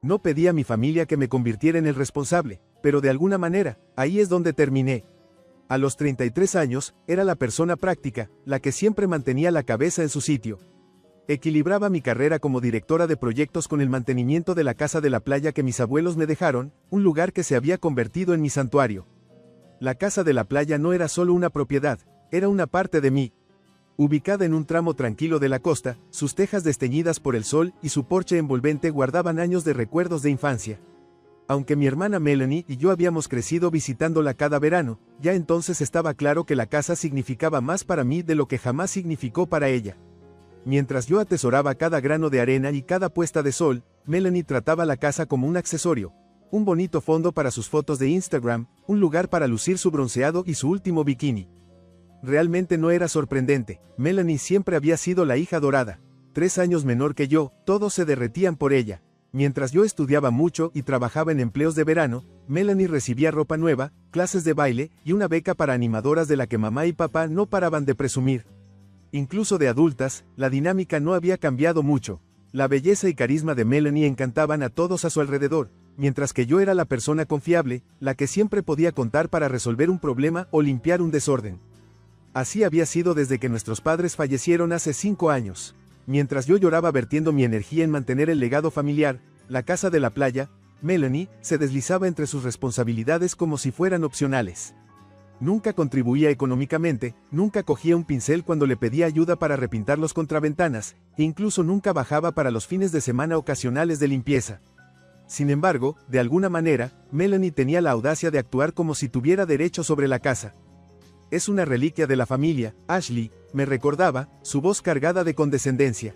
No pedí a mi familia que me convirtiera en el responsable, pero de alguna manera, ahí es donde terminé. A los 33 años, era la persona práctica, la que siempre mantenía la cabeza en su sitio. Equilibraba mi carrera como directora de proyectos con el mantenimiento de la casa de la playa que mis abuelos me dejaron, un lugar que se había convertido en mi santuario. La casa de la playa no era solo una propiedad, era una parte de mí. Ubicada en un tramo tranquilo de la costa, sus tejas desteñidas por el sol y su porche envolvente guardaban años de recuerdos de infancia. Aunque mi hermana Melanie y yo habíamos crecido visitándola cada verano, ya entonces estaba claro que la casa significaba más para mí de lo que jamás significó para ella. Mientras yo atesoraba cada grano de arena y cada puesta de sol, Melanie trataba la casa como un accesorio, un bonito fondo para sus fotos de Instagram, un lugar para lucir su bronceado y su último bikini. Realmente no era sorprendente, Melanie siempre había sido la hija dorada. 3 años menor que yo, todos se derretían por ella. Mientras yo estudiaba mucho y trabajaba en empleos de verano, Melanie recibía ropa nueva, clases de baile y una beca para animadoras de la que mamá y papá no paraban de presumir. Incluso de adultas, la dinámica no había cambiado mucho. La belleza y carisma de Melanie encantaban a todos a su alrededor, mientras que yo era la persona confiable, la que siempre podía contar para resolver un problema o limpiar un desorden. Así había sido desde que nuestros padres fallecieron hace 5 años. Mientras yo lloraba vertiendo mi energía en mantener el legado familiar, la casa de la playa, Melanie se deslizaba entre sus responsabilidades como si fueran opcionales. Nunca contribuía económicamente, nunca cogía un pincel cuando le pedía ayuda para repintar los contraventanas, e incluso nunca bajaba para los fines de semana ocasionales de limpieza. Sin embargo, de alguna manera, Melanie tenía la audacia de actuar como si tuviera derecho sobre la casa. Es una reliquia de la familia, Ashley, me recordaba, su voz cargada de condescendencia.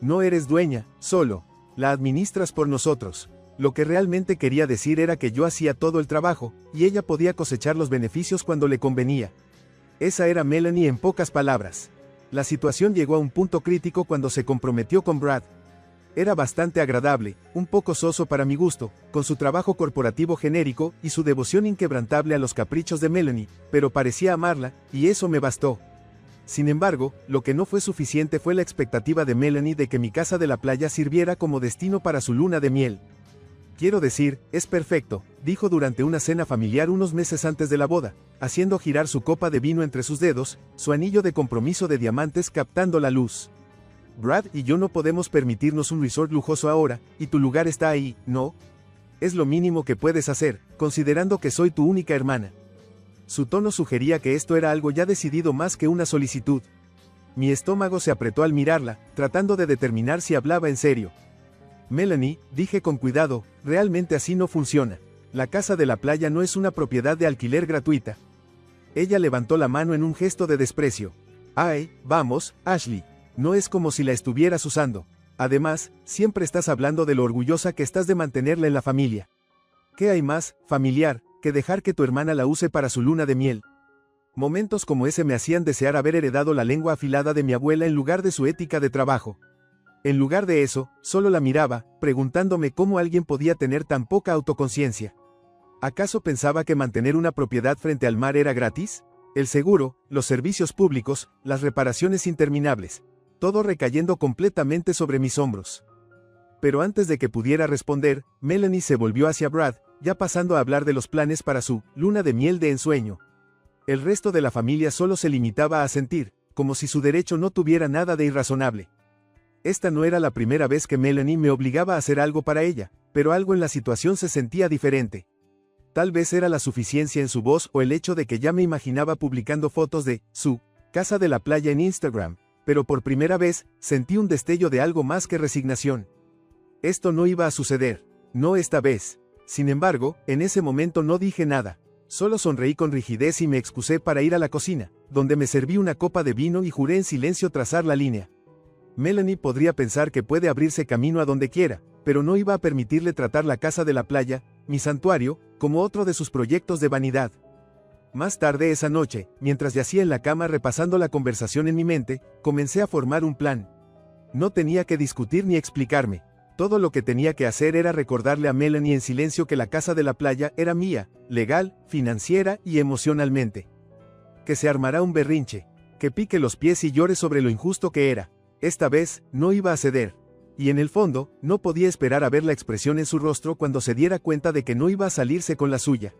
No eres dueña, solo la administras por nosotros. Lo que realmente quería decir era que yo hacía todo el trabajo, y ella podía cosechar los beneficios cuando le convenía. Esa era Melanie en pocas palabras. La situación llegó a un punto crítico cuando se comprometió con Brad. Era bastante agradable, un poco soso para mi gusto, con su trabajo corporativo genérico y su devoción inquebrantable a los caprichos de Melanie, pero parecía amarla, y eso me bastó. Sin embargo, lo que no fue suficiente fue la expectativa de Melanie de que mi casa de la playa sirviera como destino para su luna de miel. Quiero decir, es perfecto, dijo durante una cena familiar unos meses antes de la boda, haciendo girar su copa de vino entre sus dedos, su anillo de compromiso de diamantes captando la luz. Brad y yo no podemos permitirnos un resort lujoso ahora, y tu lugar está ahí, ¿no? Es lo mínimo que puedes hacer, considerando que soy tu única hermana. Su tono sugería que esto era algo ya decidido más que una solicitud. Mi estómago se apretó al mirarla, tratando de determinar si hablaba en serio. Melanie, dije con cuidado, realmente así no funciona. La casa de la playa no es una propiedad de alquiler gratuita. Ella levantó la mano en un gesto de desprecio. Ay, vamos, Ashley. No es como si la estuvieras usando. Además, siempre estás hablando de lo orgullosa que estás de mantenerla en la familia. ¿Qué hay más, familiar, que dejar que tu hermana la use para su luna de miel? Momentos como ese me hacían desear haber heredado la lengua afilada de mi abuela en lugar de su ética de trabajo. En lugar de eso, solo la miraba, preguntándome cómo alguien podía tener tan poca autoconciencia. ¿Acaso pensaba que mantener una propiedad frente al mar era gratis? El seguro, los servicios públicos, las reparaciones interminables. Todo recayendo completamente sobre mis hombros. Pero antes de que pudiera responder, Melanie se volvió hacia Brad, ya pasando a hablar de los planes para su luna de miel de ensueño. El resto de la familia solo se limitaba a sentir, como si su derecho no tuviera nada de irrazonable. Esta no era la primera vez que Melanie me obligaba a hacer algo para ella, pero algo en la situación se sentía diferente. Tal vez era la suficiencia en su voz o el hecho de que ya me imaginaba publicando fotos de su casa de la playa en Instagram, pero por primera vez, sentí un destello de algo más que resignación. Esto no iba a suceder, no esta vez. Sin embargo, en ese momento no dije nada. Solo sonreí con rigidez y me excusé para ir a la cocina, donde me serví una copa de vino y juré en silencio trazar la línea. Melanie podría pensar que puede abrirse camino a donde quiera, pero no iba a permitirle tratar la casa de la playa, mi santuario, como otro de sus proyectos de vanidad. Más tarde esa noche, mientras yacía en la cama repasando la conversación en mi mente, comencé a formar un plan. No tenía que discutir ni explicarme. Todo lo que tenía que hacer era recordarle a Melanie en silencio que la casa de la playa era mía, legal, financiera y emocionalmente. Que se armará un berrinche, que pique los pies y llore sobre lo injusto que era. Esta vez, no iba a ceder. Y en el fondo, no podía esperar a ver la expresión en su rostro cuando se diera cuenta de que no iba a salirse con la suya.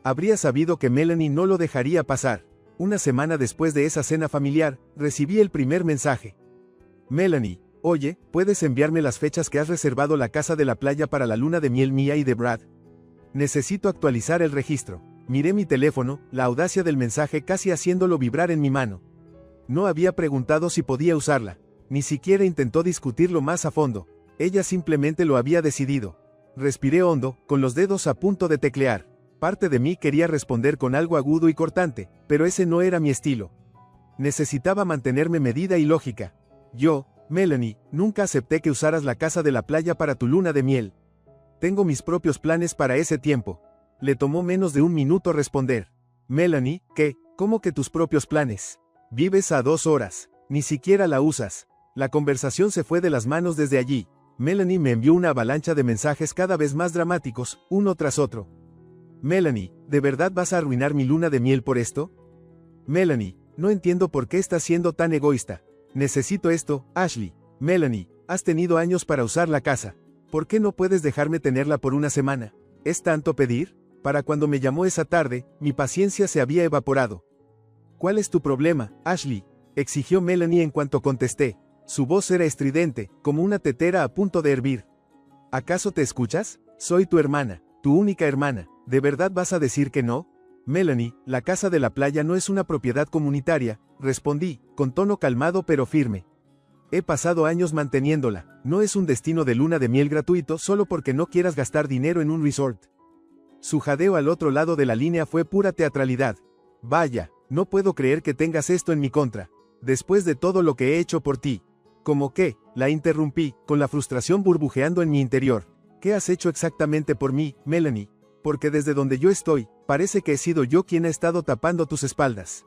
Habría sabido que Melanie no lo dejaría pasar. Una semana después de esa cena familiar, recibí el primer mensaje. Melanie, oye, ¿puedes enviarme las fechas que has reservado la casa de la playa para la luna de miel mía y de Brad? Necesito actualizar el registro. Miré mi teléfono, la audacia del mensaje casi haciéndolo vibrar en mi mano. No había preguntado si podía usarla. Ni siquiera intentó discutirlo más a fondo. Ella simplemente lo había decidido. Respiré hondo, con los dedos a punto de teclear. Parte de mí quería responder con algo agudo y cortante, pero ese no era mi estilo. Necesitaba mantenerme medida y lógica. Yo, Melanie, nunca acepté que usaras la casa de la playa para tu luna de miel. Tengo mis propios planes para ese tiempo. Le tomó menos de un minuto responder. Melanie, ¿qué? ¿Cómo que tus propios planes? Vives a 2 horas. Ni siquiera la usas. La conversación se fue de las manos desde allí. Melanie me envió una avalancha de mensajes cada vez más dramáticos, uno tras otro. Melanie, ¿de verdad vas a arruinar mi luna de miel por esto? Melanie, no entiendo por qué estás siendo tan egoísta. Necesito esto, Ashley. Melanie, has tenido años para usar la casa. ¿Por qué no puedes dejarme tenerla por una semana? ¿Es tanto pedir? Para cuando me llamó esa tarde, mi paciencia se había evaporado. ¿Cuál es tu problema, Ashley? Exigió Melanie en cuanto contesté. Su voz era estridente, como una tetera a punto de hervir. ¿Acaso te escuchas? Soy tu hermana, tu única hermana. ¿De verdad vas a decir que no? Melanie, la casa de la playa no es una propiedad comunitaria, respondí, con tono calmado pero firme. He pasado años manteniéndola, no es un destino de luna de miel gratuito solo porque no quieras gastar dinero en un resort. Su jadeo al otro lado de la línea fue pura teatralidad. Vaya, no puedo creer que tengas esto en mi contra. Después de todo lo que he hecho por ti. ¿Cómo qué? La interrumpí, con la frustración burbujeando en mi interior. ¿Qué has hecho exactamente por mí, Melanie? Porque desde donde yo estoy, parece que he sido yo quien ha estado tapando tus espaldas.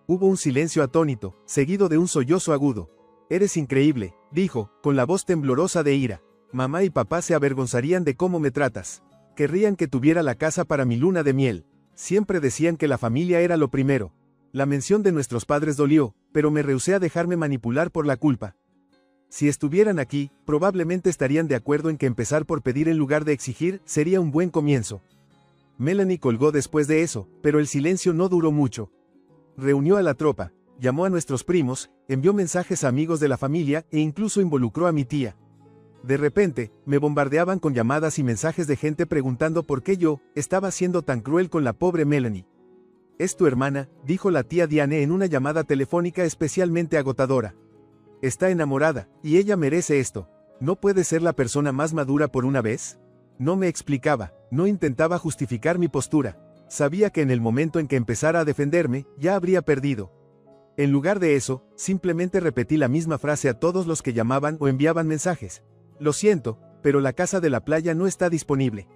Hubo un silencio atónito, seguido de un sollozo agudo. Eres increíble, dijo, con la voz temblorosa de ira. Mamá y papá se avergonzarían de cómo me tratas. Querrían que tuviera la casa para mi luna de miel. Siempre decían que la familia era lo primero. La mención de nuestros padres dolió, pero me rehusé a dejarme manipular por la culpa. Si estuvieran aquí, probablemente estarían de acuerdo en que empezar por pedir en lugar de exigir sería un buen comienzo. Melanie colgó después de eso, pero el silencio no duró mucho. Reunió a la tropa, llamó a nuestros primos, envió mensajes a amigos de la familia e incluso involucró a mi tía. De repente, me bombardeaban con llamadas y mensajes de gente preguntando por qué yo estaba siendo tan cruel con la pobre Melanie. Es tu hermana, dijo la tía Diane en una llamada telefónica especialmente agotadora. Está enamorada, y ella merece esto. ¿No puede ser la persona más madura por una vez? No me explicaba, no intentaba justificar mi postura. Sabía que en el momento en que empezara a defenderme, ya habría perdido. En lugar de eso, simplemente repetí la misma frase a todos los que llamaban o enviaban mensajes. Lo siento, pero la casa de la playa no está disponible.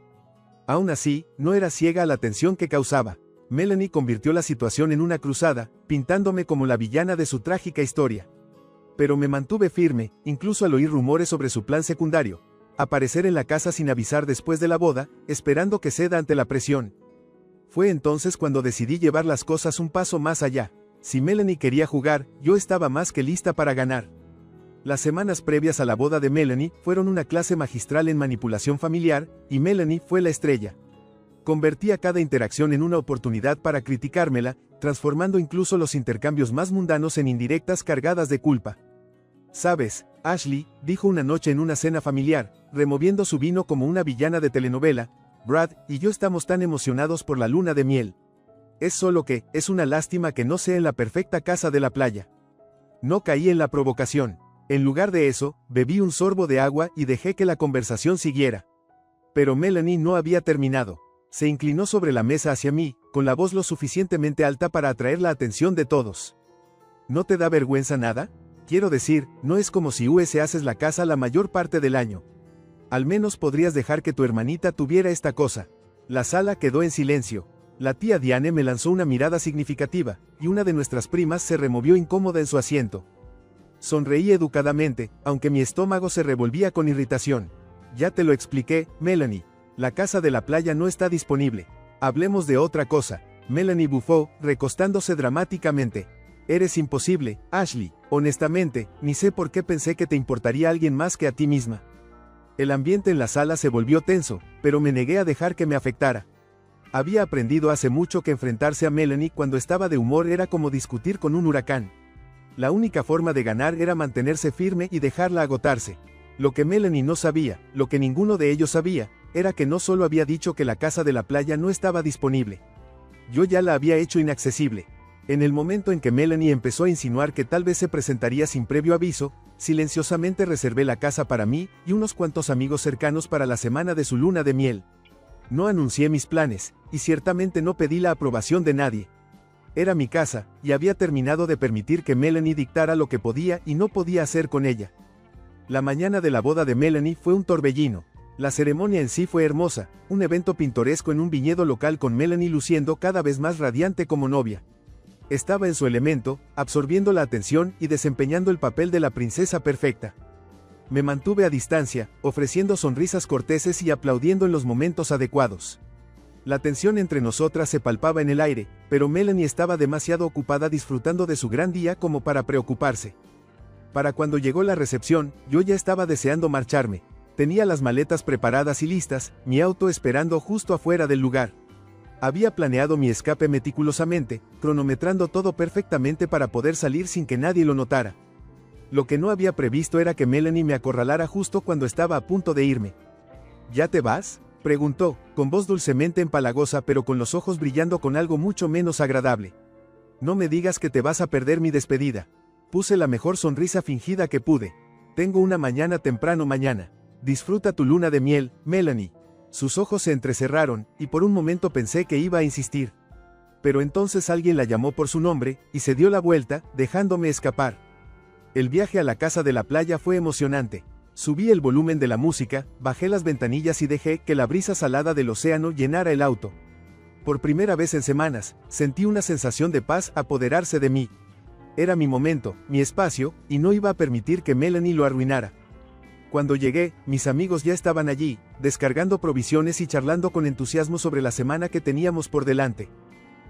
Aún así, no era ciega a la tensión que causaba. Melanie convirtió la situación en una cruzada, pintándome como la villana de su trágica historia. Pero me mantuve firme, incluso al oír rumores sobre su plan secundario. Aparecer en la casa sin avisar después de la boda, esperando que ceda ante la presión. Fue entonces cuando decidí llevar las cosas un paso más allá. Si Melanie quería jugar, yo estaba más que lista para ganar. Las semanas previas a la boda de Melanie fueron una clase magistral en manipulación familiar, y Melanie fue la estrella. Convertía cada interacción en una oportunidad para criticármela, transformando incluso los intercambios más mundanos en indirectas cargadas de culpa. ¿Sabes, Ashley?, dijo una noche en una cena familiar, removiendo su vino como una villana de telenovela, Brad y yo estamos tan emocionados por la luna de miel. Es solo que, es una lástima que no sea en la perfecta casa de la playa. No caí en la provocación. En lugar de eso, bebí un sorbo de agua y dejé que la conversación siguiera. Pero Melanie no había terminado. Se inclinó sobre la mesa hacia mí, con la voz lo suficientemente alta para atraer la atención de todos. ¿No te da vergüenza nada? Quiero decir, no es como si haces la casa la mayor parte del año. Al menos podrías dejar que tu hermanita tuviera esta cosa. La sala quedó en silencio. La tía Diane me lanzó una mirada significativa, y una de nuestras primas se removió incómoda en su asiento. Sonreí educadamente, aunque mi estómago se revolvía con irritación. Ya te lo expliqué, Melanie. La casa de la playa no está disponible. Hablemos de otra cosa. Melanie bufó, recostándose dramáticamente. Eres imposible, Ashley. Honestamente, ni sé por qué pensé que te importaría alguien más que a ti misma. El ambiente en la sala se volvió tenso, pero me negué a dejar que me afectara. Había aprendido hace mucho que enfrentarse a Melanie cuando estaba de humor era como discutir con un huracán. La única forma de ganar era mantenerse firme y dejarla agotarse. Lo que Melanie no sabía, lo que ninguno de ellos sabía, era que no solo había dicho que la casa de la playa no estaba disponible. Yo ya la había hecho inaccesible. En el momento en que Melanie empezó a insinuar que tal vez se presentaría sin previo aviso, silenciosamente reservé la casa para mí y unos cuantos amigos cercanos para la semana de su luna de miel. No anuncié mis planes, y ciertamente no pedí la aprobación de nadie. Era mi casa, y había terminado de permitir que Melanie dictara lo que podía y no podía hacer con ella. La mañana de la boda de Melanie fue un torbellino. La ceremonia en sí fue hermosa, un evento pintoresco en un viñedo local con Melanie luciendo cada vez más radiante como novia. Estaba en su elemento, absorbiendo la atención y desempeñando el papel de la princesa perfecta. Me mantuve a distancia, ofreciendo sonrisas corteses y aplaudiendo en los momentos adecuados. La tensión entre nosotras se palpaba en el aire, pero Melanie estaba demasiado ocupada disfrutando de su gran día como para preocuparse. Para cuando llegó la recepción, yo ya estaba deseando marcharme. Tenía las maletas preparadas y listas, mi auto esperando justo afuera del lugar. Había planeado mi escape meticulosamente, cronometrando todo perfectamente para poder salir sin que nadie lo notara. Lo que no había previsto era que Melanie me acorralara justo cuando estaba a punto de irme. ¿Ya te vas?, preguntó, con voz dulcemente empalagosa pero con los ojos brillando con algo mucho menos agradable. No me digas que te vas a perder mi despedida. Puse la mejor sonrisa fingida que pude. Tengo una mañana temprano mañana. Disfruta tu luna de miel, Melanie. Sus ojos se entrecerraron, y por un momento pensé que iba a insistir. Pero entonces alguien la llamó por su nombre, y se dio la vuelta, dejándome escapar. El viaje a la casa de la playa fue emocionante. Subí el volumen de la música, bajé las ventanillas y dejé que la brisa salada del océano llenara el auto. Por primera vez en semanas, sentí una sensación de paz apoderarse de mí. Era mi momento, mi espacio, y no iba a permitir que Melanie lo arruinara. Cuando llegué, mis amigos ya estaban allí, descargando provisiones y charlando con entusiasmo sobre la semana que teníamos por delante.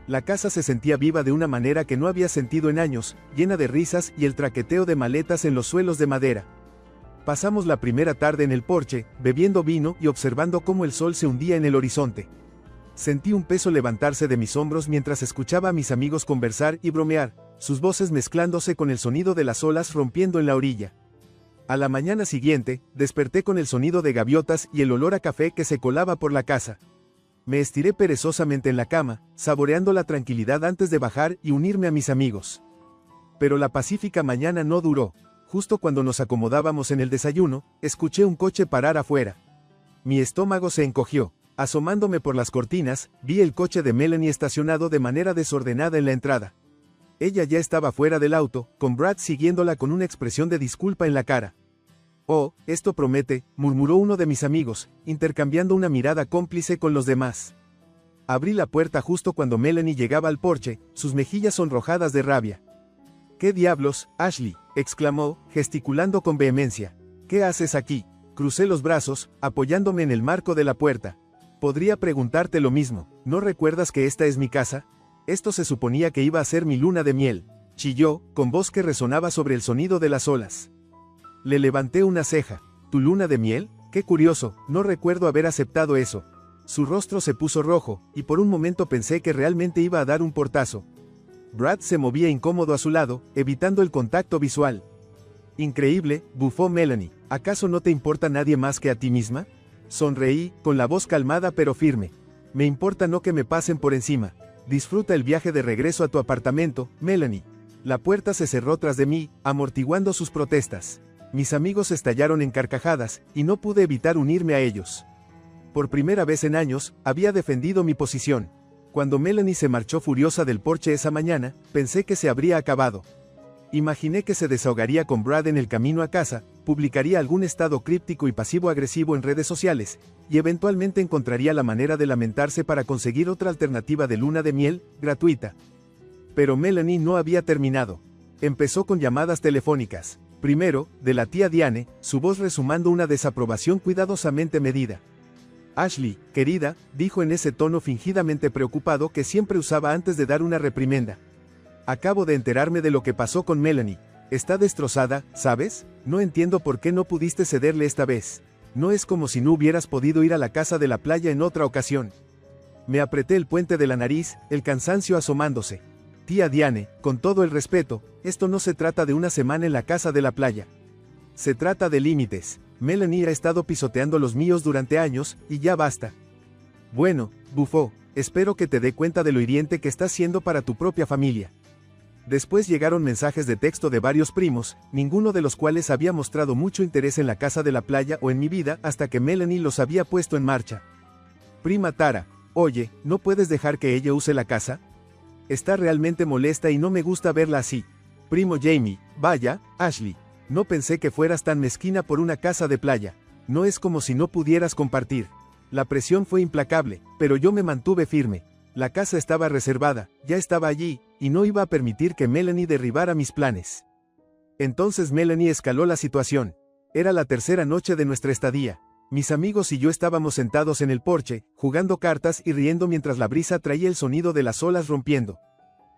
La casa se sentía viva de una manera que no había sentido en años, llena de risas y el traqueteo de maletas en los suelos de madera. Pasamos la primera tarde en el porche, bebiendo vino y observando cómo el sol se hundía en el horizonte. Sentí un peso levantarse de mis hombros mientras escuchaba a mis amigos conversar y bromear, sus voces mezclándose con el sonido de las olas rompiendo en la orilla. A la mañana siguiente, desperté con el sonido de gaviotas y el olor a café que se colaba por la casa. Me estiré perezosamente en la cama, saboreando la tranquilidad antes de bajar y unirme a mis amigos. Pero la pacífica mañana no duró. Justo cuando nos acomodábamos en el desayuno, escuché un coche parar afuera. Mi estómago se encogió. Asomándome por las cortinas, vi el coche de Melanie estacionado de manera desordenada en la entrada. Ella ya estaba fuera del auto, con Brad siguiéndola con una expresión de disculpa en la cara. «Oh, esto promete», murmuró uno de mis amigos, intercambiando una mirada cómplice con los demás. Abrí la puerta justo cuando Melanie llegaba al porche, sus mejillas sonrojadas de rabia. «¿Qué diablos, Ashley?», exclamó, gesticulando con vehemencia. «¿Qué haces aquí?». Crucé los brazos, apoyándome en el marco de la puerta. «Podría preguntarte lo mismo, ¿no recuerdas que esta es mi casa? Esto se suponía que iba a ser mi luna de miel», chilló, con voz que resonaba sobre el sonido de las olas. Le levanté una ceja. «¿Tu luna de miel? Qué curioso, no recuerdo haber aceptado eso». Su rostro se puso rojo, y por un momento pensé que realmente iba a dar un portazo. Brad se movía incómodo a su lado, evitando el contacto visual. «Increíble», bufó Melanie, «¿acaso no te importa nadie más que a ti misma?». Sonreí, con la voz calmada pero firme. «Me importa no que me pasen por encima. Disfruta el viaje de regreso a tu apartamento, Melanie». La puerta se cerró tras de mí, amortiguando sus protestas. Mis amigos estallaron en carcajadas, y no pude evitar unirme a ellos. Por primera vez en años, había defendido mi posición. Cuando Melanie se marchó furiosa del porche esa mañana, pensé que se habría acabado. Imaginé que se desahogaría con Brad en el camino a casa, publicaría algún estado críptico y pasivo-agresivo en redes sociales, y eventualmente encontraría la manera de lamentarse para conseguir otra alternativa de luna de miel, gratuita. Pero Melanie no había terminado. Empezó con llamadas telefónicas. Primero, de la tía Diane, su voz resumando una desaprobación cuidadosamente medida. «Ashley, querida», dijo en ese tono fingidamente preocupado que siempre usaba antes de dar una reprimenda. Acabo de enterarme de lo que pasó con Melanie. Está destrozada, ¿sabes? No entiendo por qué no pudiste cederle esta vez. No es como si no hubieras podido ir a la casa de la playa en otra ocasión. Me apreté el puente de la nariz, el cansancio asomándose. Tía Diane, con todo el respeto, esto no se trata de una semana en la casa de la playa. Se trata de límites. Melanie ha estado pisoteando los míos durante años, y ya basta. Bueno, bufó, espero que te dé cuenta de lo hiriente que estás siendo para tu propia familia. Después llegaron mensajes de texto de varios primos, ninguno de los cuales había mostrado mucho interés en la casa de la playa o en mi vida hasta que Melanie los había puesto en marcha. Prima Tara, oye, ¿no puedes dejar que ella use la casa? Está realmente molesta y no me gusta verla así. Primo Jamie, vaya, Ashley, no pensé que fueras tan mezquina por una casa de playa. No es como si no pudieras compartir. La presión fue implacable, pero yo me mantuve firme. La casa estaba reservada, ya estaba allí, y no iba a permitir que Melanie derribara mis planes. Entonces Melanie escaló la situación. Era la tercera noche de nuestra estadía. Mis amigos y yo estábamos sentados en el porche, jugando cartas y riendo mientras la brisa traía el sonido de las olas rompiendo.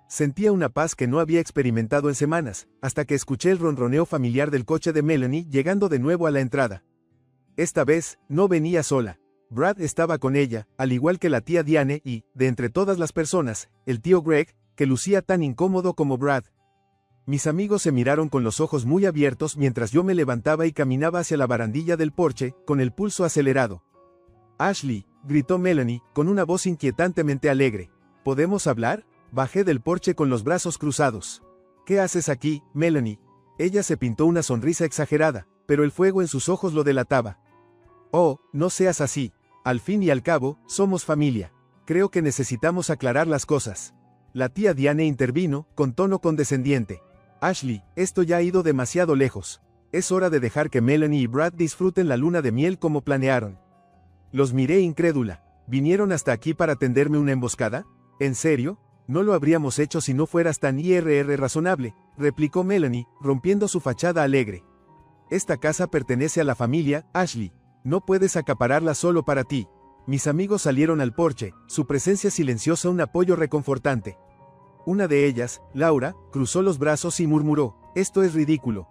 Sentía una paz que no había experimentado en semanas, hasta que escuché el ronroneo familiar del coche de Melanie llegando de nuevo a la entrada. Esta vez, no venía sola. Brad estaba con ella, al igual que la tía Diane y, de entre todas las personas, el tío Greg, que lucía tan incómodo como Brad. Mis amigos se miraron con los ojos muy abiertos mientras yo me levantaba y caminaba hacia la barandilla del porche, con el pulso acelerado. Ashley, gritó Melanie, con una voz inquietantemente alegre. ¿Podemos hablar? Bajé del porche con los brazos cruzados. ¿Qué haces aquí, Melanie? Ella se pintó una sonrisa exagerada, pero el fuego en sus ojos lo delataba. Oh, no seas así. Al fin y al cabo, somos familia. Creo que necesitamos aclarar las cosas. La tía Diane intervino, con tono condescendiente. Ashley, esto ya ha ido demasiado lejos. Es hora de dejar que Melanie y Brad disfruten la luna de miel como planearon. Los miré incrédula. ¿Vinieron hasta aquí para tenderme una emboscada? ¿En serio? No lo habríamos hecho si no fueras tan razonable, replicó Melanie, rompiendo su fachada alegre. Esta casa pertenece a la familia, Ashley. No puedes acapararla solo para ti. Mis amigos salieron al porche, su presencia silenciosa un apoyo reconfortante. Una de ellas, Laura, cruzó los brazos y murmuró, esto es ridículo.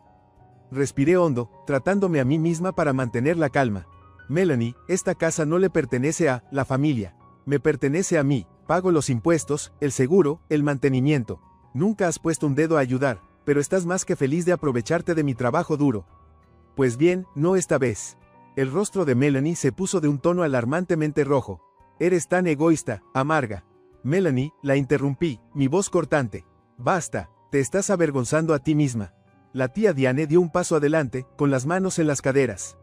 Respiré hondo, tratándome a mí misma para mantener la calma. Melanie, esta casa no le pertenece a la familia. Me pertenece a mí, pago los impuestos, el seguro, el mantenimiento. Nunca has puesto un dedo a ayudar, pero estás más que feliz de aprovecharte de mi trabajo duro. Pues bien, no esta vez. El rostro de Melanie se puso de un tono alarmantemente rojo. Eres tan egoísta, amarga. Melanie, la interrumpí, mi voz cortante. Basta, te estás avergonzando a ti misma. La tía Diane dio un paso adelante, con las manos en las caderas.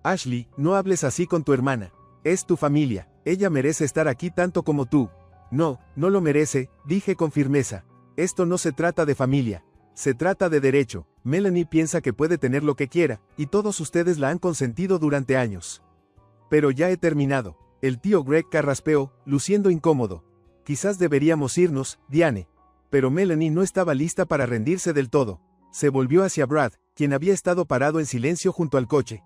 Ashley, no hables así con tu hermana. Es tu familia, ella merece estar aquí tanto como tú. No, no lo merece, dije con firmeza. Esto no se trata de familia. Se trata de derecho. Melanie piensa que puede tener lo que quiera, y todos ustedes la han consentido durante años. Pero ya he terminado. El tío Greg carraspeó, luciendo incómodo. Quizás deberíamos irnos, Diane. Pero Melanie no estaba lista para rendirse del todo. Se volvió hacia Brad, quien había estado parado en silencio junto al coche.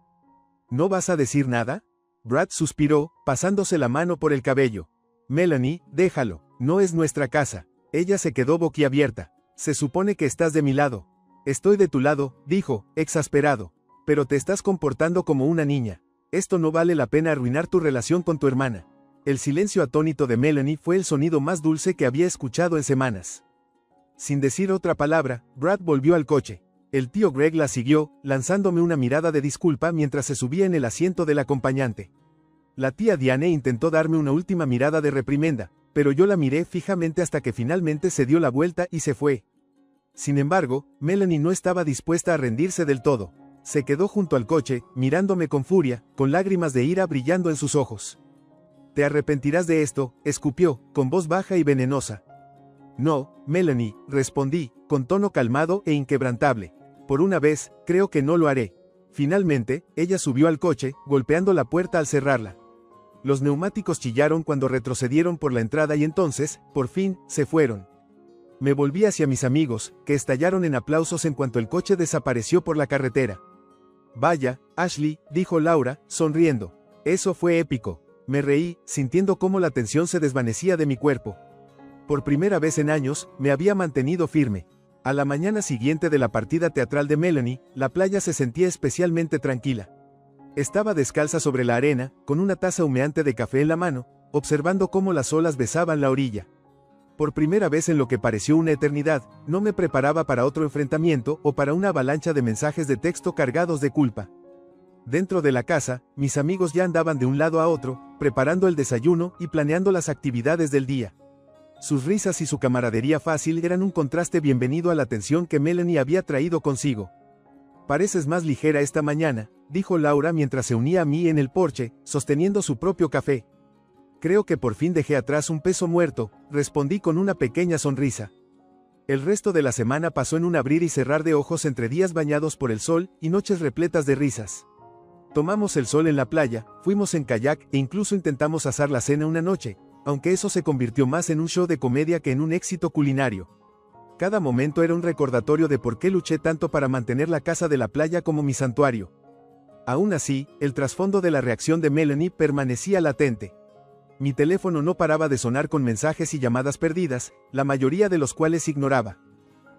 ¿No vas a decir nada? Brad suspiró, pasándose la mano por el cabello. Melanie, déjalo, no es nuestra casa. Ella se quedó boquiabierta. Se supone que estás de mi lado. Estoy de tu lado, dijo, exasperado. Pero te estás comportando como una niña. Esto no vale la pena arruinar tu relación con tu hermana. El silencio atónito de Melanie fue el sonido más dulce que había escuchado en semanas. Sin decir otra palabra, Brad volvió al coche. El tío Greg la siguió, lanzándome una mirada de disculpa mientras se subía en el asiento del acompañante. La tía Diane intentó darme una última mirada de reprimenda, pero yo la miré fijamente hasta que finalmente se dio la vuelta y se fue. Sin embargo, Melanie no estaba dispuesta a rendirse del todo. Se quedó junto al coche, mirándome con furia, con lágrimas de ira brillando en sus ojos. «Te arrepentirás de esto», escupió, con voz baja y venenosa. «No, Melanie», respondí, con tono calmado e inquebrantable. «Por una vez, creo que no lo haré». Finalmente, ella subió al coche, golpeando la puerta al cerrarla. Los neumáticos chillaron cuando retrocedieron por la entrada y entonces, por fin, se fueron. Me volví hacia mis amigos, que estallaron en aplausos en cuanto el coche desapareció por la carretera. «Vaya, Ashley», dijo Laura, sonriendo. «Eso fue épico». Me reí, sintiendo cómo la tensión se desvanecía de mi cuerpo. Por primera vez en años, me había mantenido firme. A la mañana siguiente de la partida teatral de Melanie, la playa se sentía especialmente tranquila. Estaba descalza sobre la arena, con una taza humeante de café en la mano, observando cómo las olas besaban la orilla. Por primera vez en lo que pareció una eternidad, no me preparaba para otro enfrentamiento o para una avalancha de mensajes de texto cargados de culpa. Dentro de la casa, mis amigos ya andaban de un lado a otro, preparando el desayuno y planeando las actividades del día. Sus risas y su camaradería fácil eran un contraste bienvenido a la tensión que Melanie había traído consigo. «Pareces más ligera esta mañana», dijo Laura mientras se unía a mí en el porche, sosteniendo su propio café. «Creo que por fin dejé atrás un peso muerto», respondí con una pequeña sonrisa. El resto de la semana pasó en un abrir y cerrar de ojos entre días bañados por el sol y noches repletas de risas. Tomamos el sol en la playa, fuimos en kayak e incluso intentamos asar la cena una noche, aunque eso se convirtió más en un show de comedia que en un éxito culinario. Cada momento era un recordatorio de por qué luché tanto para mantener la casa de la playa como mi santuario. Aún así, el trasfondo de la reacción de Melanie permanecía latente. Mi teléfono no paraba de sonar con mensajes y llamadas perdidas, la mayoría de los cuales ignoraba.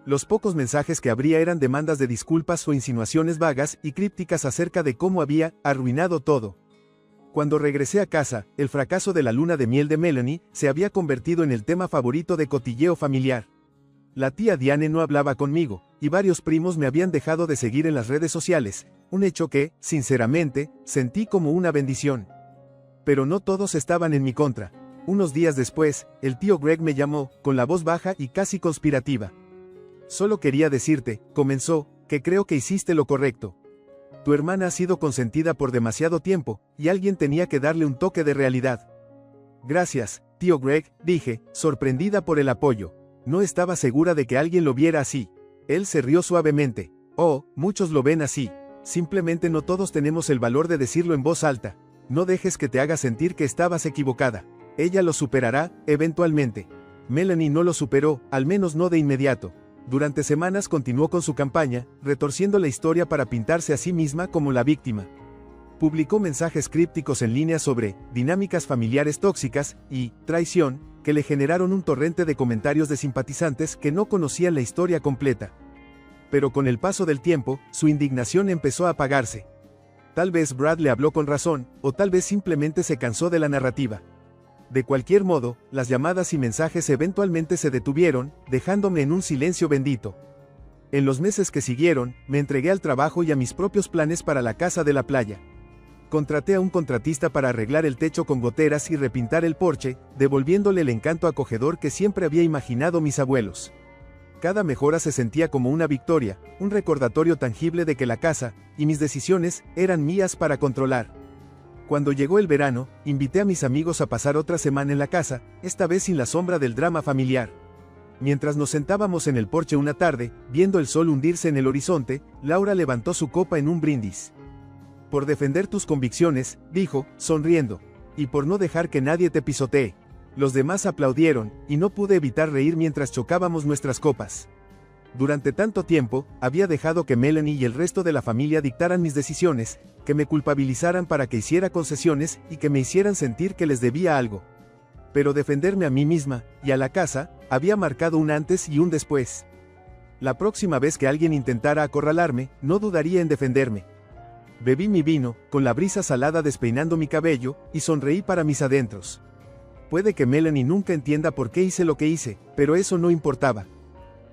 Los pocos mensajes que abría eran demandas de disculpas o insinuaciones vagas y crípticas acerca de cómo había arruinado todo. Cuando regresé a casa, el fracaso de la luna de miel de Melanie se había convertido en el tema favorito de cotilleo familiar. La tía Diane no hablaba conmigo, y varios primos me habían dejado de seguir en las redes sociales, un hecho que, sinceramente, sentí como una bendición. Pero no todos estaban en mi contra. Unos días después, el tío Greg me llamó, con la voz baja y casi conspirativa. «Solo quería decirte», comenzó, «que creo que hiciste lo correcto. Tu hermana ha sido consentida por demasiado tiempo, y alguien tenía que darle un toque de realidad». «Gracias, tío Greg», dije, sorprendida por el apoyo. No estaba segura de que alguien lo viera así. Él se rió suavemente. «Oh, muchos lo ven así. Simplemente no todos tenemos el valor de decirlo en voz alta. No dejes que te haga sentir que estabas equivocada. Ella lo superará, eventualmente». Melanie no lo superó, al menos no de inmediato. Durante semanas continuó con su campaña, retorciendo la historia para pintarse a sí misma como la víctima. Publicó mensajes crípticos en línea sobre dinámicas familiares tóxicas y traición, que le generaron un torrente de comentarios de simpatizantes que no conocían la historia completa. Pero con el paso del tiempo, su indignación empezó a apagarse. Tal vez Brad le habló con razón, o tal vez simplemente se cansó de la narrativa. De cualquier modo, las llamadas y mensajes eventualmente se detuvieron, dejándome en un silencio bendito. En los meses que siguieron, me entregué al trabajo y a mis propios planes para la casa de la playa. Contraté a un contratista para arreglar el techo con goteras y repintar el porche, devolviéndole el encanto acogedor que siempre había imaginado mis abuelos. Cada mejora se sentía como una victoria, un recordatorio tangible de que la casa, y mis decisiones, eran mías para controlar. Cuando llegó el verano, invité a mis amigos a pasar otra semana en la casa, esta vez sin la sombra del drama familiar. Mientras nos sentábamos en el porche una tarde, viendo el sol hundirse en el horizonte, Laura levantó su copa en un brindis. «Por defender tus convicciones», dijo, sonriendo, «y por no dejar que nadie te pisotee». Los demás aplaudieron, y no pude evitar reír mientras chocábamos nuestras copas. Durante tanto tiempo, había dejado que Melanie y el resto de la familia dictaran mis decisiones, que me culpabilizaran para que hiciera concesiones y que me hicieran sentir que les debía algo. Pero defenderme a mí misma, y a la casa, había marcado un antes y un después. La próxima vez que alguien intentara acorralarme, no dudaría en defenderme. Bebí mi vino, con la brisa salada despeinando mi cabello, y sonreí para mis adentros. Puede que Melanie nunca entienda por qué hice lo que hice, pero eso no importaba.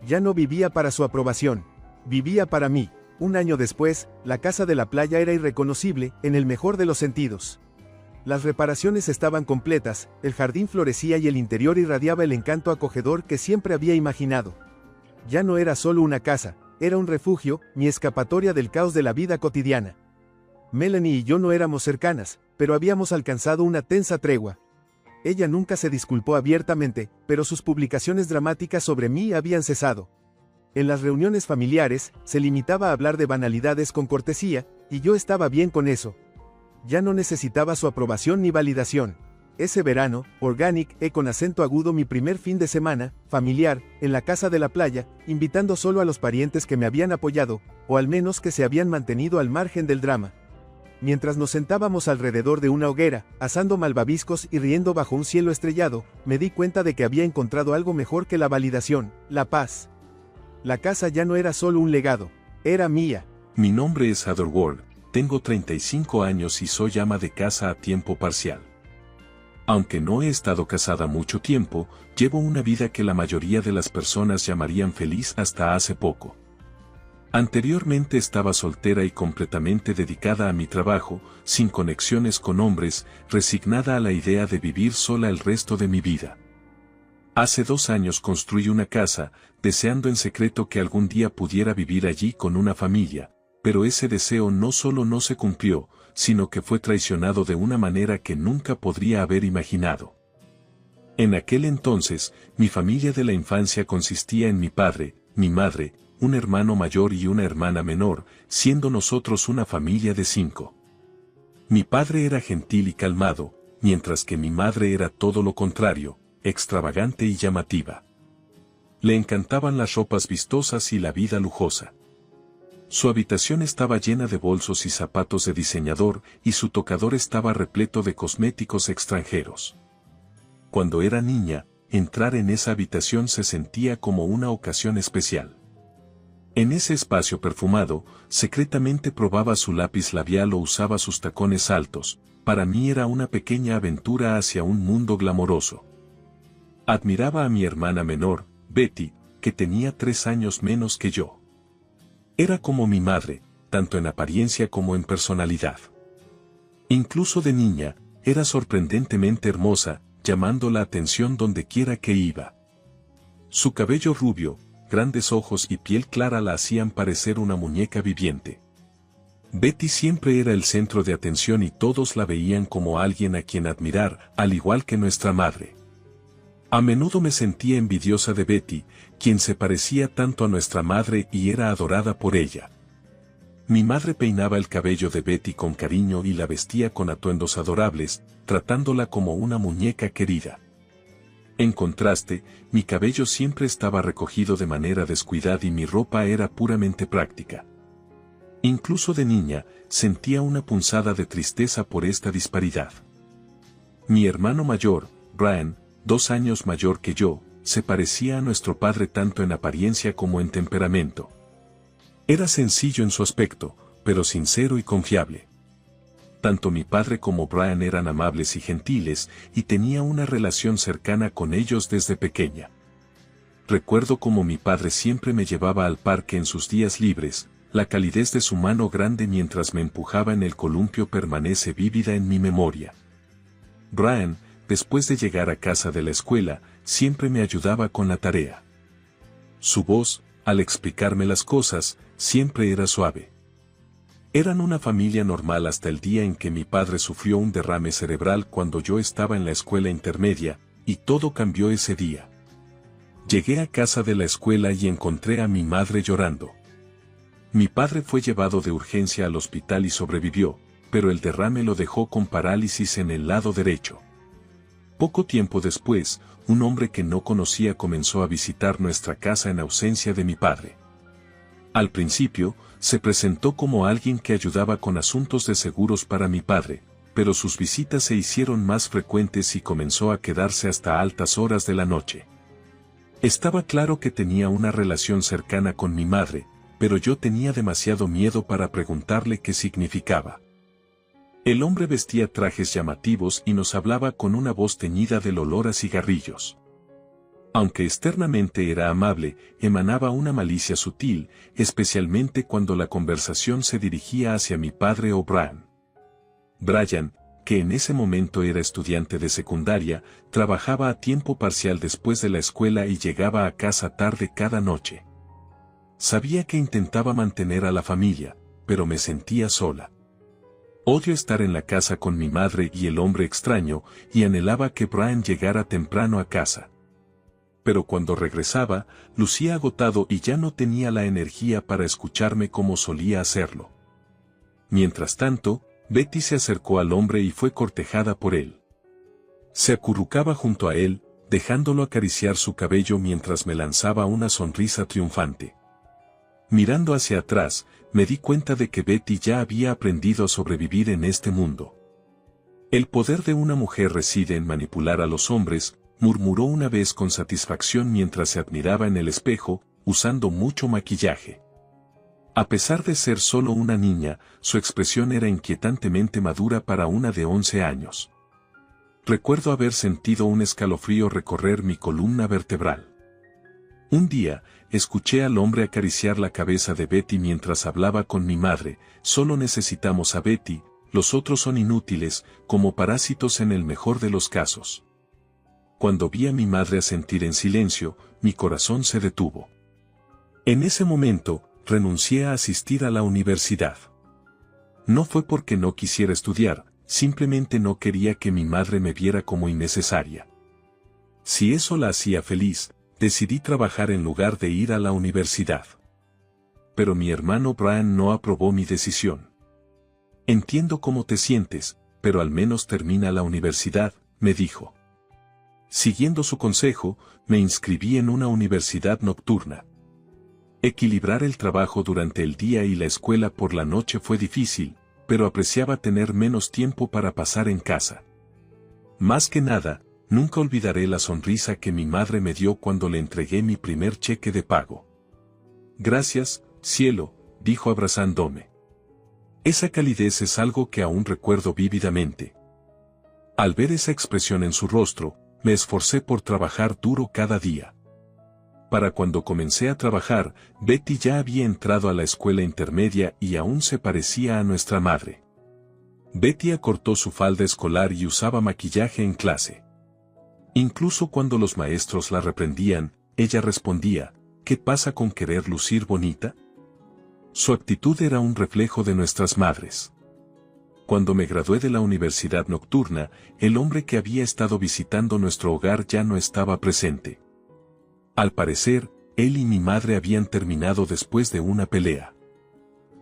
Ya no vivía para su aprobación. Vivía para mí. Un año después, la casa de la playa era irreconocible, en el mejor de los sentidos. Las reparaciones estaban completas, el jardín florecía y el interior irradiaba el encanto acogedor que siempre había imaginado. Ya no era solo una casa, era un refugio, mi escapatoria del caos de la vida cotidiana. Melanie y yo no éramos cercanas, pero habíamos alcanzado una tensa tregua. Ella nunca se disculpó abiertamente, pero sus publicaciones dramáticas sobre mí habían cesado. En las reuniones familiares, se limitaba a hablar de banalidades con cortesía, y yo estaba bien con eso. Ya no necesitaba su aprobación ni validación. Ese verano, Organic, con acento agudo mi primer fin de semana, familiar, en la casa de la playa, invitando solo a los parientes que me habían apoyado, o al menos que se habían mantenido al margen del drama. Mientras nos sentábamos alrededor de una hoguera, asando malvaviscos y riendo bajo un cielo estrellado, me di cuenta de que había encontrado algo mejor que la validación, la paz. La casa ya no era solo un legado, era mía. Mi nombre es Heather Ward, tengo 35 años y soy ama de casa a tiempo parcial. Aunque no he estado casada mucho tiempo, llevo una vida que la mayoría de las personas llamarían feliz hasta hace poco. Anteriormente estaba soltera y completamente dedicada a mi trabajo, sin conexiones con hombres, resignada a la idea de vivir sola el resto de mi vida. Hace 2 años construí una casa, deseando en secreto que algún día pudiera vivir allí con una familia, pero ese deseo no solo no se cumplió, sino que fue traicionado de una manera que nunca podría haber imaginado. En aquel entonces, mi familia de la infancia consistía en mi padre, mi madre, un hermano mayor y una hermana menor, siendo nosotros una familia de 5. Mi padre era gentil y calmado, mientras que mi madre era todo lo contrario, extravagante y llamativa. Le encantaban las ropas vistosas y la vida lujosa. Su habitación estaba llena de bolsos y zapatos de diseñador, y su tocador estaba repleto de cosméticos extranjeros. Cuando era niña, entrar en esa habitación se sentía como una ocasión especial. En ese espacio perfumado, secretamente probaba su lápiz labial o usaba sus tacones altos. Para mí era una pequeña aventura hacia un mundo glamoroso. Admiraba a mi hermana menor, Betty, que tenía 3 años menos que yo. Era como mi madre, tanto en apariencia como en personalidad. Incluso de niña, era sorprendentemente hermosa, llamando la atención donde quiera que iba. Su cabello rubio, grandes ojos y piel clara la hacían parecer una muñeca viviente. Betty siempre era el centro de atención y todos la veían como alguien a quien admirar, al igual que nuestra madre. A menudo me sentía envidiosa de Betty, quien se parecía tanto a nuestra madre y era adorada por ella. Mi madre peinaba el cabello de Betty con cariño y la vestía con atuendos adorables, tratándola como una muñeca querida. En contraste, mi cabello siempre estaba recogido de manera descuidada y mi ropa era puramente práctica. Incluso de niña, sentía una punzada de tristeza por esta disparidad. Mi hermano mayor, Brian, 2 años mayor que yo, se parecía a nuestro padre tanto en apariencia como en temperamento. Era sencillo en su aspecto, pero sincero y confiable. Tanto mi padre como Brian eran amables y gentiles, y tenía una relación cercana con ellos desde pequeña. Recuerdo cómo mi padre siempre me llevaba al parque en sus días libres, la calidez de su mano grande mientras me empujaba en el columpio permanece vívida en mi memoria. Brian, después de llegar a casa de la escuela, siempre me ayudaba con la tarea. Su voz, al explicarme las cosas, siempre era suave. Eran una familia normal hasta el día en que mi padre sufrió un derrame cerebral cuando yo estaba en la escuela intermedia, y todo cambió ese día. Llegué a casa de la escuela y encontré a mi madre llorando. Mi padre fue llevado de urgencia al hospital y sobrevivió, pero el derrame lo dejó con parálisis en el lado derecho. Poco tiempo después, un hombre que no conocía comenzó a visitar nuestra casa en ausencia de mi padre. Al principio, se presentó como alguien que ayudaba con asuntos de seguros para mi padre, pero sus visitas se hicieron más frecuentes y comenzó a quedarse hasta altas horas de la noche. Estaba claro que tenía una relación cercana con mi madre, pero yo tenía demasiado miedo para preguntarle qué significaba. El hombre vestía trajes llamativos y nos hablaba con una voz teñida del olor a cigarrillos. Aunque externamente era amable, emanaba una malicia sutil, especialmente cuando la conversación se dirigía hacia mi padre o Brian. Brian, que en ese momento era estudiante de secundaria, trabajaba a tiempo parcial después de la escuela y llegaba a casa tarde cada noche. Sabía que intentaba mantener a la familia, pero me sentía sola. Odio estar en la casa con mi madre y el hombre extraño, y anhelaba que Brian llegara temprano a casa. Pero cuando regresaba, lucía agotado y ya no tenía la energía para escucharme como solía hacerlo. Mientras tanto, Betty se acercó al hombre y fue cortejada por él. Se acurrucaba junto a él, dejándolo acariciar su cabello mientras me lanzaba una sonrisa triunfante. Mirando hacia atrás, me di cuenta de que Betty ya había aprendido a sobrevivir en este mundo. El poder de una mujer reside en manipular a los hombres, murmuró una vez con satisfacción mientras se admiraba en el espejo, usando mucho maquillaje. A pesar de ser solo una niña, su expresión era inquietantemente madura para una de 11 años. Recuerdo haber sentido un escalofrío recorrer mi columna vertebral. Un día, escuché al hombre acariciar la cabeza de Betty mientras hablaba con mi madre: solo necesitamos a Betty, los otros son inútiles, como parásitos en el mejor de los casos. Cuando vi a mi madre asentir en silencio, mi corazón se detuvo. En ese momento, renuncié a asistir a la universidad. No fue porque no quisiera estudiar, simplemente no quería que mi madre me viera como innecesaria. Si eso la hacía feliz, decidí trabajar en lugar de ir a la universidad. Pero mi hermano Brian no aprobó mi decisión. Entiendo cómo te sientes, pero al menos termina la universidad, me dijo. Siguiendo su consejo, me inscribí en una universidad nocturna. Equilibrar el trabajo durante el día y la escuela por la noche fue difícil, pero apreciaba tener menos tiempo para pasar en casa. Más que nada, nunca olvidaré la sonrisa que mi madre me dio cuando le entregué mi primer cheque de pago. Gracias, cielo, dijo abrazándome. Esa calidez es algo que aún recuerdo vívidamente. Al ver esa expresión en su rostro, me esforcé por trabajar duro cada día. Para cuando comencé a trabajar, Betty ya había entrado a la escuela intermedia y aún se parecía a nuestra madre. Betty acortó su falda escolar y usaba maquillaje en clase. Incluso cuando los maestros la reprendían, ella respondía: ¿qué pasa con querer lucir bonita? Su actitud era un reflejo de nuestras madres. Cuando me gradué de la universidad nocturna, el hombre que había estado visitando nuestro hogar ya no estaba presente. Al parecer, él y mi madre habían terminado después de una pelea.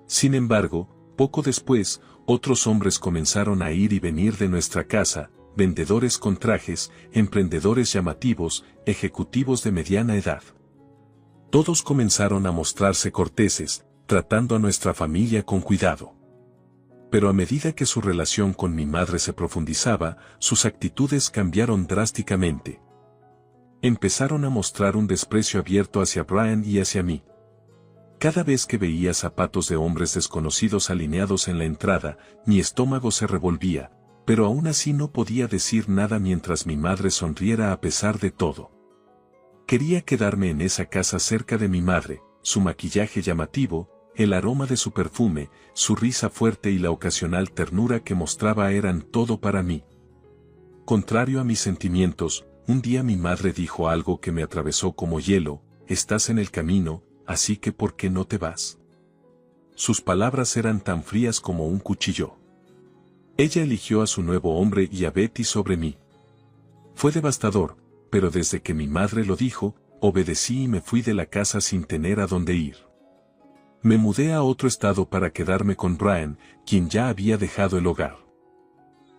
Sin embargo, poco después, otros hombres comenzaron a ir y venir de nuestra casa: vendedores con trajes, emprendedores llamativos, ejecutivos de mediana edad. Todos comenzaron a mostrarse corteses, tratando a nuestra familia con cuidado. Pero a medida que su relación con mi madre se profundizaba, sus actitudes cambiaron drásticamente. Empezaron a mostrar un desprecio abierto hacia Brian y hacia mí. Cada vez que veía zapatos de hombres desconocidos alineados en la entrada, mi estómago se revolvía, pero aún así no podía decir nada mientras mi madre sonriera a pesar de todo. Quería quedarme en esa casa cerca de mi madre: su maquillaje llamativo, el aroma de su perfume, su risa fuerte y la ocasional ternura que mostraba eran todo para mí. Contrario a mis sentimientos, un día mi madre dijo algo que me atravesó como hielo: estás en el camino, así que ¿por qué no te vas? Sus palabras eran tan frías como un cuchillo. Ella eligió a su nuevo hombre y a Betty sobre mí. Fue devastador, pero desde que mi madre lo dijo, obedecí y me fui de la casa sin tener a dónde ir. Me mudé a otro estado para quedarme con Brian, quien ya había dejado el hogar.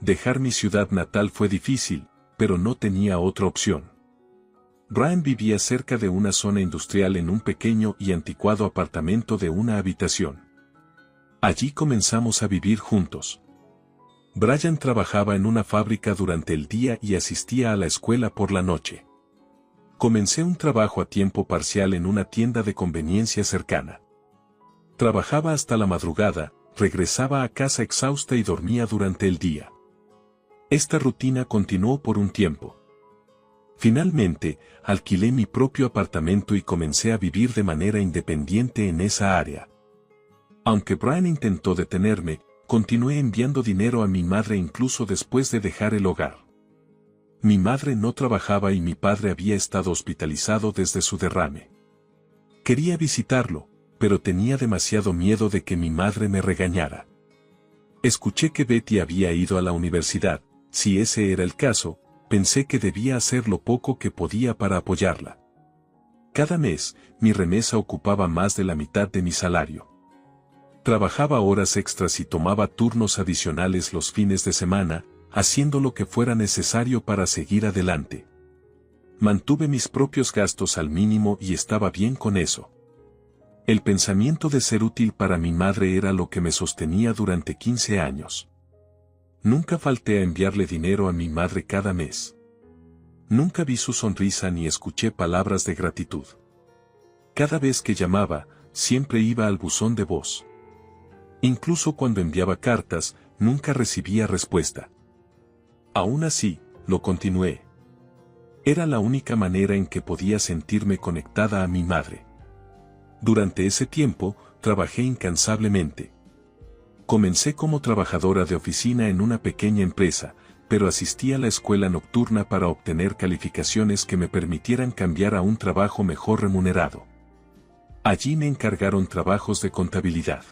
Dejar mi ciudad natal fue difícil, pero no tenía otra opción. Brian vivía cerca de una zona industrial en un pequeño y anticuado apartamento de una habitación. Allí comenzamos a vivir juntos. Brian trabajaba en una fábrica durante el día y asistía a la escuela por la noche. Comencé un trabajo a tiempo parcial en una tienda de conveniencia cercana. Trabajaba hasta la madrugada, regresaba a casa exhausta y dormía durante el día. Esta rutina continuó por un tiempo. Finalmente, alquilé mi propio apartamento y comencé a vivir de manera independiente en esa área. Aunque Brian intentó detenerme, continué enviando dinero a mi madre incluso después de dejar el hogar. Mi madre no trabajaba y mi padre había estado hospitalizado desde su derrame. Quería visitarlo, pero tenía demasiado miedo de que mi madre me regañara. Escuché que Betty había ido a la universidad. Si ese era el caso, pensé que debía hacer lo poco que podía para apoyarla. Cada mes, mi remesa ocupaba más de la mitad de mi salario. Trabajaba horas extras y tomaba turnos adicionales los fines de semana, haciendo lo que fuera necesario para seguir adelante. Mantuve mis propios gastos al mínimo y estaba bien con eso. El pensamiento de ser útil para mi madre era lo que me sostenía durante 15 años. Nunca falté a enviarle dinero a mi madre cada mes. Nunca vi su sonrisa ni escuché palabras de gratitud. Cada vez que llamaba, siempre iba al buzón de voz. Incluso cuando enviaba cartas, nunca recibía respuesta. Aún así, lo continué. Era la única manera en que podía sentirme conectada a mi madre. Durante ese tiempo, trabajé incansablemente. Comencé como trabajadora de oficina en una pequeña empresa, pero asistí a la escuela nocturna para obtener calificaciones que me permitieran cambiar a un trabajo mejor remunerado. Allí me encargaron trabajos de contabilidad.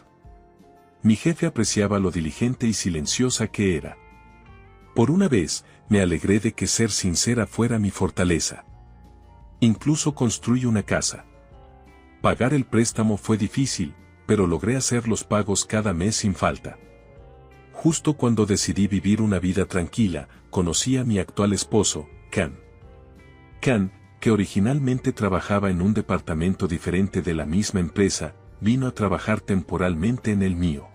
Mi jefe apreciaba lo diligente y silenciosa que era. Por una vez, me alegré de que ser sincera fuera mi fortaleza. Incluso construí una casa. Pagar el préstamo fue difícil, pero logré hacer los pagos cada mes sin falta. Justo cuando decidí vivir una vida tranquila, conocí a mi actual esposo, Kan. Kan, que originalmente trabajaba en un departamento diferente de la misma empresa, vino a trabajar temporalmente en el mío.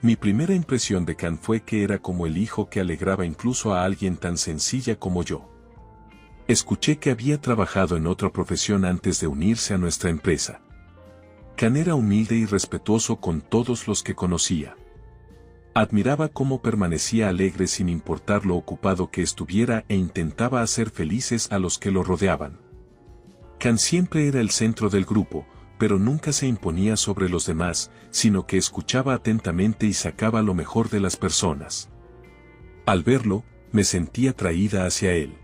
Mi primera impresión de Kan fue que era como el hijo que alegraba incluso a alguien tan sencilla como yo. Escuché que había trabajado en otra profesión antes de unirse a nuestra empresa. Kan era humilde y respetuoso con todos los que conocía. Admiraba cómo permanecía alegre sin importar lo ocupado que estuviera e intentaba hacer felices a los que lo rodeaban. Kan siempre era el centro del grupo, pero nunca se imponía sobre los demás, sino que escuchaba atentamente y sacaba lo mejor de las personas. Al verlo, me sentí atraída hacia él.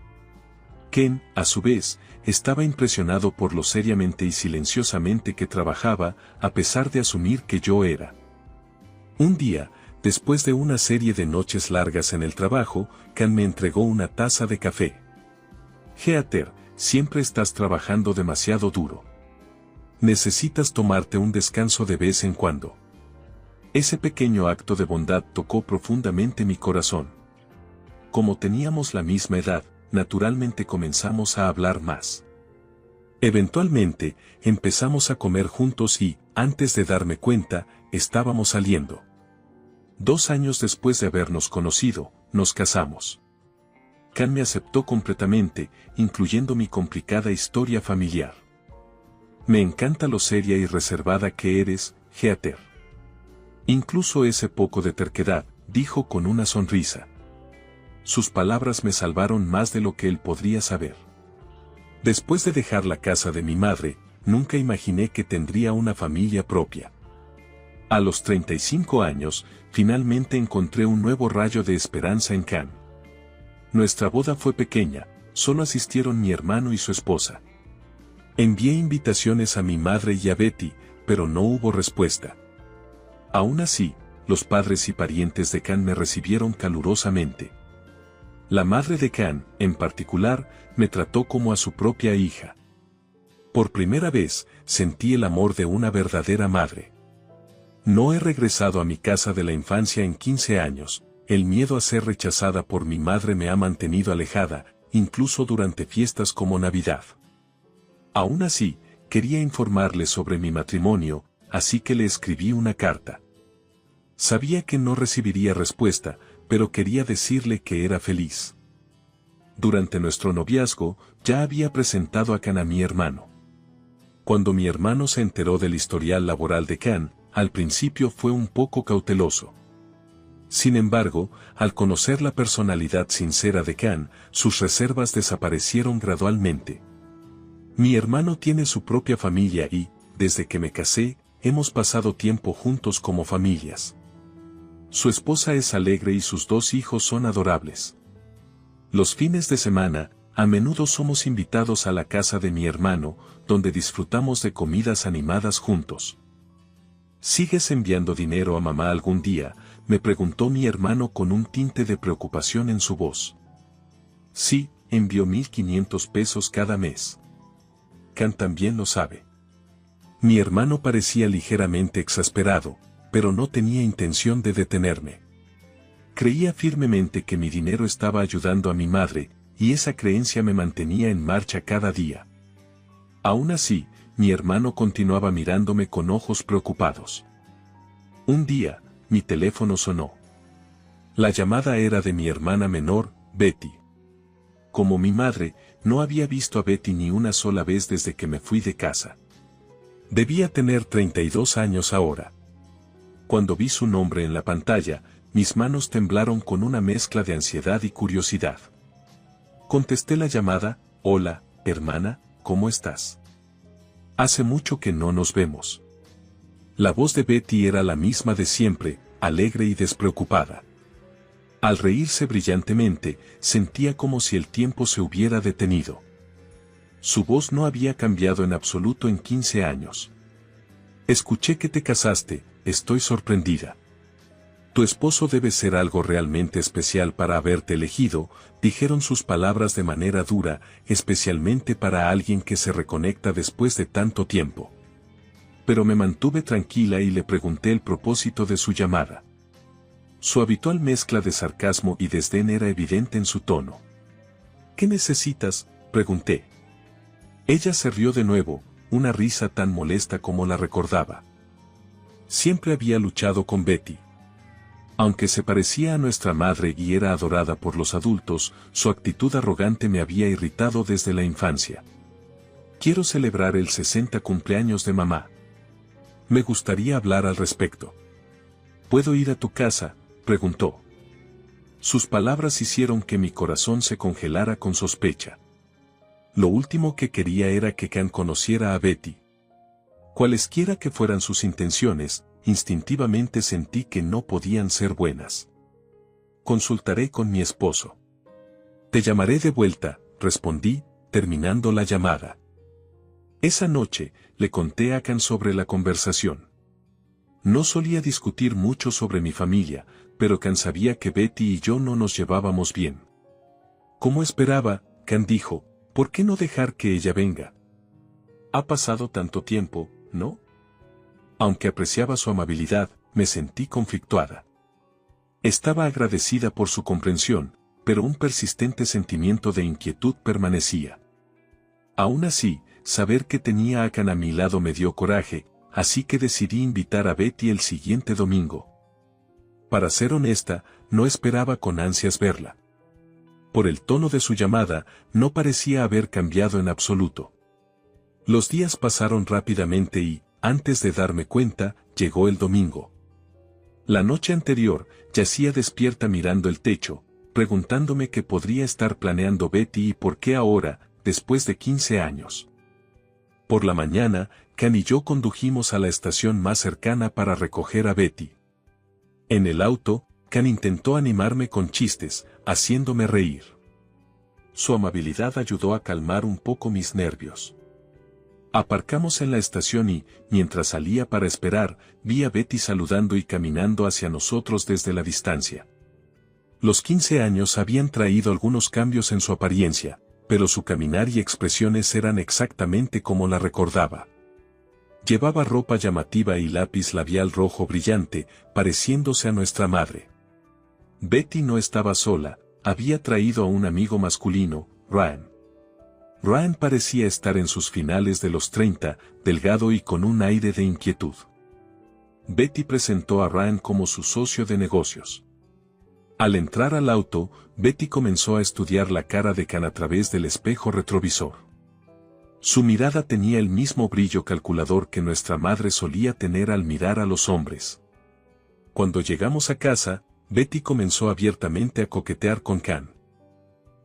Ken, a su vez, estaba impresionado por lo seriamente y silenciosamente que trabajaba, a pesar de asumir que yo era. Un día, después de una serie de noches largas en el trabajo, Kan me entregó una taza de café. Heather, siempre estás trabajando demasiado duro. Necesitas tomarte un descanso de vez en cuando. Ese pequeño acto de bondad tocó profundamente mi corazón. Como teníamos la misma edad, naturalmente comenzamos a hablar más. Eventualmente, empezamos a comer juntos y, antes de darme cuenta, estábamos saliendo. 2 años después de habernos conocido, nos casamos. Kan me aceptó completamente, incluyendo mi complicada historia familiar. Me encanta lo seria y reservada que eres, Heather. Incluso ese poco de terquedad, dijo con una sonrisa. Sus palabras me salvaron más de lo que él podría saber. Después de dejar la casa de mi madre, nunca imaginé que tendría una familia propia. A los 35 años, finalmente encontré un nuevo rayo de esperanza en Kan. Nuestra boda fue pequeña, solo asistieron mi hermano y su esposa. Envié invitaciones a mi madre y a Betty, pero no hubo respuesta. Aún así, los padres y parientes de Kan me recibieron calurosamente. La madre de Kan, en particular, me trató como a su propia hija. Por primera vez, sentí el amor de una verdadera madre. No he regresado a mi casa de la infancia en 15 años, el miedo a ser rechazada por mi madre me ha mantenido alejada, incluso durante fiestas como Navidad. Aún así, quería informarle sobre mi matrimonio, así que le escribí una carta. Sabía que no recibiría respuesta, pero quería decirle que era feliz. Durante nuestro noviazgo, ya había presentado a Kan a mi hermano. Cuando mi hermano se enteró del historial laboral de Kan, al principio fue un poco cauteloso. Sin embargo, al conocer la personalidad sincera de Kan, sus reservas desaparecieron gradualmente. Mi hermano tiene su propia familia y, desde que me casé, hemos pasado tiempo juntos como familias. Su esposa es alegre y sus 2 hijos son adorables. Los fines de semana, a menudo somos invitados a la casa de mi hermano, donde disfrutamos de comidas animadas juntos. ¿Sigues enviando dinero a mamá algún día?, me preguntó mi hermano con un tinte de preocupación en su voz. Sí, envío 1,500 pesos cada mes. Kan también lo sabe. Mi hermano parecía ligeramente exasperado, pero no tenía intención de detenerme. Creía firmemente que mi dinero estaba ayudando a mi madre, y esa creencia me mantenía en marcha cada día. Aún así, mi hermano continuaba mirándome con ojos preocupados. Un día, mi teléfono sonó. La llamada era de mi hermana menor, Betty. Como mi madre, no había visto a Betty ni una sola vez desde que me fui de casa. Debía tener 32 años ahora. Cuando vi su nombre en la pantalla, mis manos temblaron con una mezcla de ansiedad y curiosidad. Contesté la llamada. Hola, hermana, ¿cómo estás? Hace mucho que no nos vemos. La voz de Betty era la misma de siempre, alegre y despreocupada. Al reírse brillantemente, sentía como si el tiempo se hubiera detenido. Su voz no había cambiado en absoluto en 15 años. Escuché que te casaste, estoy sorprendida. Tu esposo debe ser algo realmente especial para haberte elegido, dijeron sus palabras de manera dura, especialmente para alguien que se reconecta después de tanto tiempo. Pero me mantuve tranquila y le pregunté el propósito de su llamada. Su habitual mezcla de sarcasmo y desdén era evidente en su tono. ¿Qué necesitas?, pregunté. Ella se rió de nuevo, una risa tan molesta como la recordaba. Siempre había luchado con Betty. Aunque se parecía a nuestra madre y era adorada por los adultos, su actitud arrogante me había irritado desde la infancia. Quiero celebrar el 60 cumpleaños de mamá. Me gustaría hablar al respecto. ¿Puedo ir a tu casa?, preguntó. Sus palabras hicieron que mi corazón se congelara con sospecha. Lo último que quería era que Can conociera a Betty. Cualesquiera que fueran sus intenciones, instintivamente sentí que no podían ser buenas. Consultaré con mi esposo. Te llamaré de vuelta, respondí, terminando la llamada. Esa noche, le conté a Can sobre la conversación. No solía discutir mucho sobre mi familia, pero Can sabía que Betty y yo no nos llevábamos bien. Como esperaba, Can dijo, ¿por qué no dejar que ella venga? Ha pasado tanto tiempo, ¿no? Aunque apreciaba su amabilidad, me sentí conflictuada. Estaba agradecida por su comprensión, pero un persistente sentimiento de inquietud permanecía. Aún así, saber que tenía a Can a mi lado me dio coraje, así que decidí invitar a Betty el siguiente domingo. Para ser honesta, no esperaba con ansias verla. Por el tono de su llamada, no parecía haber cambiado en absoluto. Los días pasaron rápidamente y, antes de darme cuenta, llegó el domingo. La noche anterior, yacía despierta mirando el techo, preguntándome qué podría estar planeando Betty y por qué ahora, después de 15 años. Por la mañana, Can y yo condujimos a la estación más cercana para recoger a Betty. En el auto, Can intentó animarme con chistes, haciéndome reír. Su amabilidad ayudó a calmar un poco mis nervios. Aparcamos en la estación y, mientras salía para esperar, vi a Betty saludando y caminando hacia nosotros desde la distancia. Los 15 años habían traído algunos cambios en su apariencia, pero su caminar y expresiones eran exactamente como la recordaba. Llevaba ropa llamativa y lápiz labial rojo brillante, pareciéndose a nuestra madre. Betty no estaba sola, había traído a un amigo masculino, Ryan. Ryan parecía estar en sus finales de los 30, delgado y con un aire de inquietud. Betty presentó a Ryan como su socio de negocios. Al entrar al auto, Betty comenzó a estudiar la cara de Can a través del espejo retrovisor. Su mirada tenía el mismo brillo calculador que nuestra madre solía tener al mirar a los hombres. Cuando llegamos a casa, Betty comenzó abiertamente a coquetear con Can.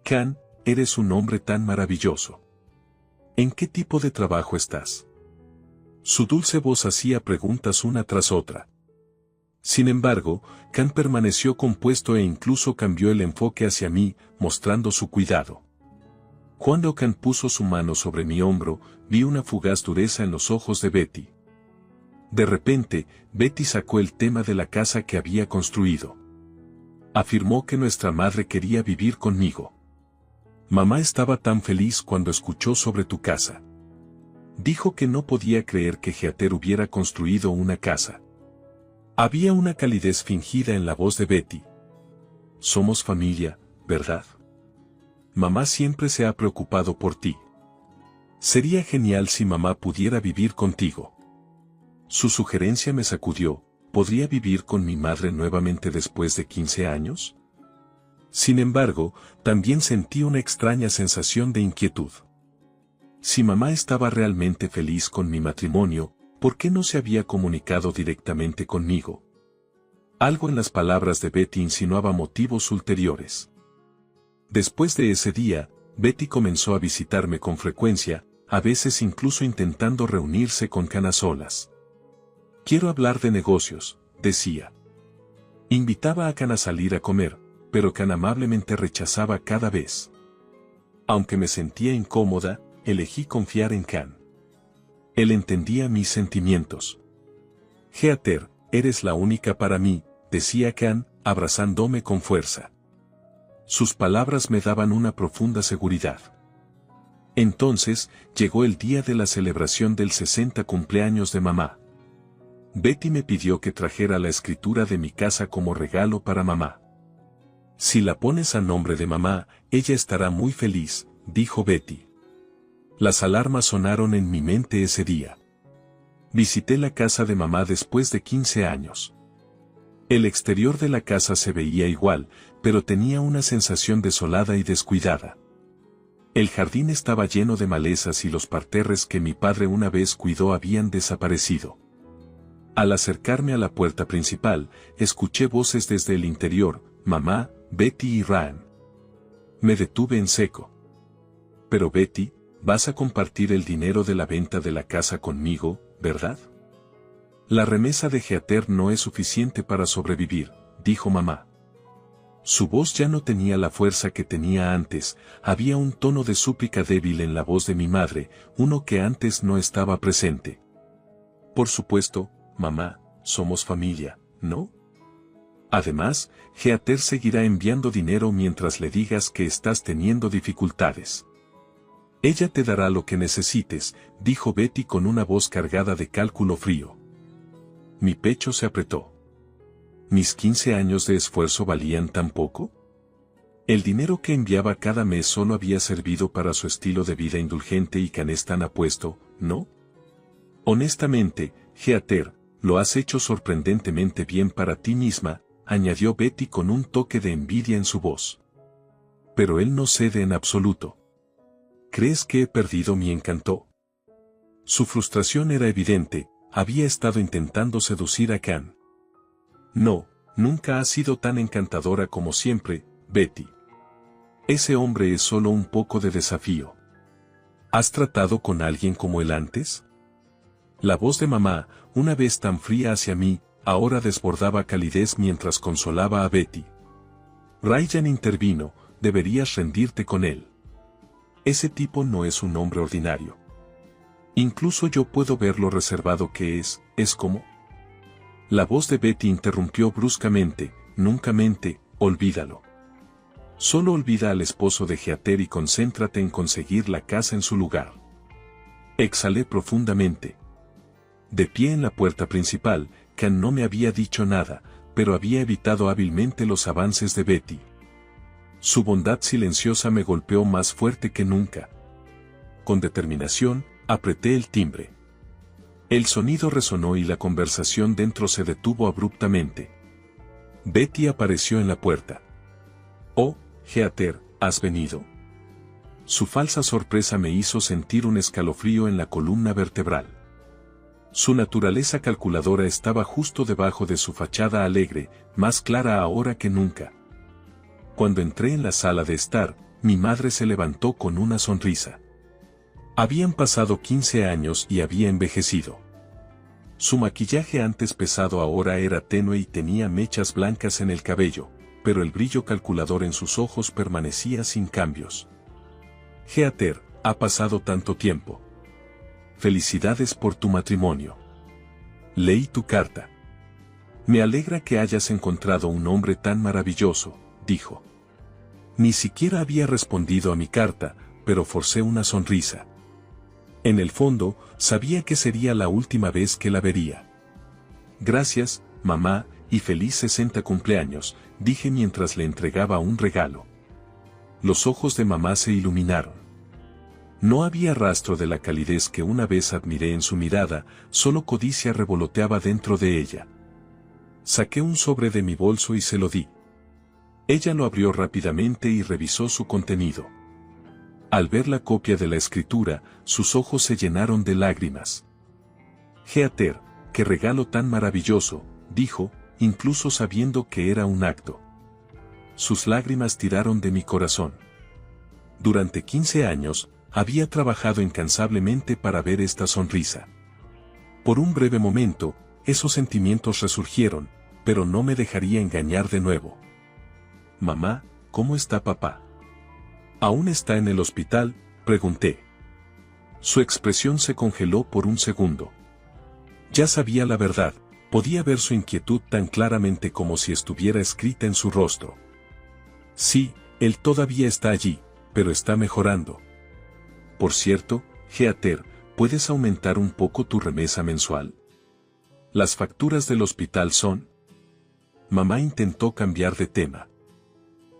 Can, eres un hombre tan maravilloso. ¿En qué tipo de trabajo estás? Su dulce voz hacía preguntas una tras otra. Sin embargo, Can permaneció compuesto e incluso cambió el enfoque hacia mí, mostrando su cuidado. Cuando Can puso su mano sobre mi hombro, vi una fugaz dureza en los ojos de Betty. De repente, Betty sacó el tema de la casa que había construido. Afirmó que nuestra madre quería vivir conmigo. Mamá estaba tan feliz cuando escuchó sobre tu casa. Dijo que no podía creer que Jeter hubiera construido una casa. Había una calidez fingida en la voz de Betty. Somos familia, ¿verdad? Mamá siempre se ha preocupado por ti. Sería genial si mamá pudiera vivir contigo. Su sugerencia me sacudió. ¿Podría vivir con mi madre nuevamente después de 15 años? Sin embargo, también sentí una extraña sensación de inquietud. Si mamá estaba realmente feliz con mi matrimonio, ¿por qué no se había comunicado directamente conmigo? Algo en las palabras de Betty insinuaba motivos ulteriores. Después de ese día, Betty comenzó a visitarme con frecuencia, a veces incluso intentando reunirse con Can a solas. Quiero hablar de negocios, decía. Invitaba a Can a salir a comer, pero Can amablemente rechazaba cada vez. Aunque me sentía incómoda, elegí confiar en Can. Él entendía mis sentimientos. Heather, eres la única para mí, decía Can, abrazándome con fuerza. Sus palabras me daban una profunda seguridad. Entonces, llegó el día de la celebración del 60 cumpleaños de mamá. Betty me pidió que trajera la escritura de mi casa como regalo para mamá. Si la pones a nombre de mamá, ella estará muy feliz, dijo Betty. Las alarmas sonaron en mi mente ese día. Visité la casa de mamá después de 15 años. El exterior de la casa se veía igual, pero tenía una sensación desolada y descuidada. El jardín estaba lleno de malezas y los parterres que mi padre una vez cuidó habían desaparecido. Al acercarme a la puerta principal, escuché voces desde el interior, mamá, Betty y Ryan. Me detuve en seco. Pero Betty, vas a compartir el dinero de la venta de la casa conmigo, ¿verdad? La remesa de Heather no es suficiente para sobrevivir, dijo mamá. Su voz ya no tenía la fuerza que tenía antes, había un tono de súplica débil en la voz de mi madre, uno que antes no estaba presente. Por supuesto, mamá, somos familia, ¿no? Además, Heather seguirá enviando dinero mientras le digas que estás teniendo dificultades. Ella te dará lo que necesites, dijo Betty con una voz cargada de cálculo frío. Mi pecho se apretó. ¿Mis 15 años de esfuerzo valían tan poco? El dinero que enviaba cada mes solo había servido para su estilo de vida indulgente y Can es tan apuesto, ¿no? Honestamente, Heather, lo has hecho sorprendentemente bien para ti misma, añadió Betty con un toque de envidia en su voz. Pero él no cede en absoluto. ¿Crees que he perdido mi encanto? Su frustración era evidente, había estado intentando seducir a Can. No, nunca has sido tan encantadora como siempre, Betty. Ese hombre es solo un poco de desafío. ¿Has tratado con alguien como él antes? La voz de mamá, una vez tan fría hacia mí, ahora desbordaba calidez mientras consolaba a Betty. Ryan intervino, deberías rendirte con él. Ese tipo no es un hombre ordinario. Incluso yo puedo ver lo reservado que es como... La voz de Betty interrumpió bruscamente, nunca mente, olvídalo. Solo olvida al esposo de Heather y concéntrate en conseguir la casa en su lugar. Exhalé profundamente. De pie en la puerta principal, Can no me había dicho nada, pero había evitado hábilmente los avances de Betty. Su bondad silenciosa me golpeó más fuerte que nunca. Con determinación, apreté el timbre. El sonido resonó y la conversación dentro se detuvo abruptamente. Betty apareció en la puerta. Oh, Heather, ¿has venido? Su falsa sorpresa me hizo sentir un escalofrío en la columna vertebral. Su naturaleza calculadora estaba justo debajo de su fachada alegre, más clara ahora que nunca. Cuando entré en la sala de estar, mi madre se levantó con una sonrisa. Habían pasado 15 años y había envejecido. Su maquillaje antes pesado ahora era tenue y tenía mechas blancas en el cabello, pero el brillo calculador en sus ojos permanecía sin cambios. Heather, ha pasado tanto tiempo. Felicidades por tu matrimonio. Leí tu carta. Me alegra que hayas encontrado un hombre tan maravilloso, dijo. Ni siquiera había respondido a mi carta, pero forcé una sonrisa. En el fondo, sabía que sería la última vez que la vería. Gracias, mamá, y feliz 60 cumpleaños, dije mientras le entregaba un regalo. Los ojos de mamá se iluminaron. No había rastro de la calidez que una vez admiré en su mirada, solo codicia revoloteaba dentro de ella. Saqué un sobre de mi bolso y se lo di. Ella lo abrió rápidamente y revisó su contenido. Al ver la copia de la escritura, sus ojos se llenaron de lágrimas. «Heather, qué regalo tan maravilloso», dijo, incluso sabiendo que era un acto. Sus lágrimas tiraron de mi corazón. Durante 15 años, había trabajado incansablemente para ver esta sonrisa. Por un breve momento, esos sentimientos resurgieron, pero no me dejaría engañar de nuevo. «Mamá, ¿cómo está papá?» «¿Aún está en el hospital?», pregunté. Su expresión se congeló por un segundo. Ya sabía la verdad, podía ver su inquietud tan claramente como si estuviera escrita en su rostro. «Sí, él todavía está allí, pero está mejorando. Por cierto, Heather, ¿puedes aumentar un poco tu remesa mensual? Las facturas del hospital son...». Mamá intentó cambiar de tema.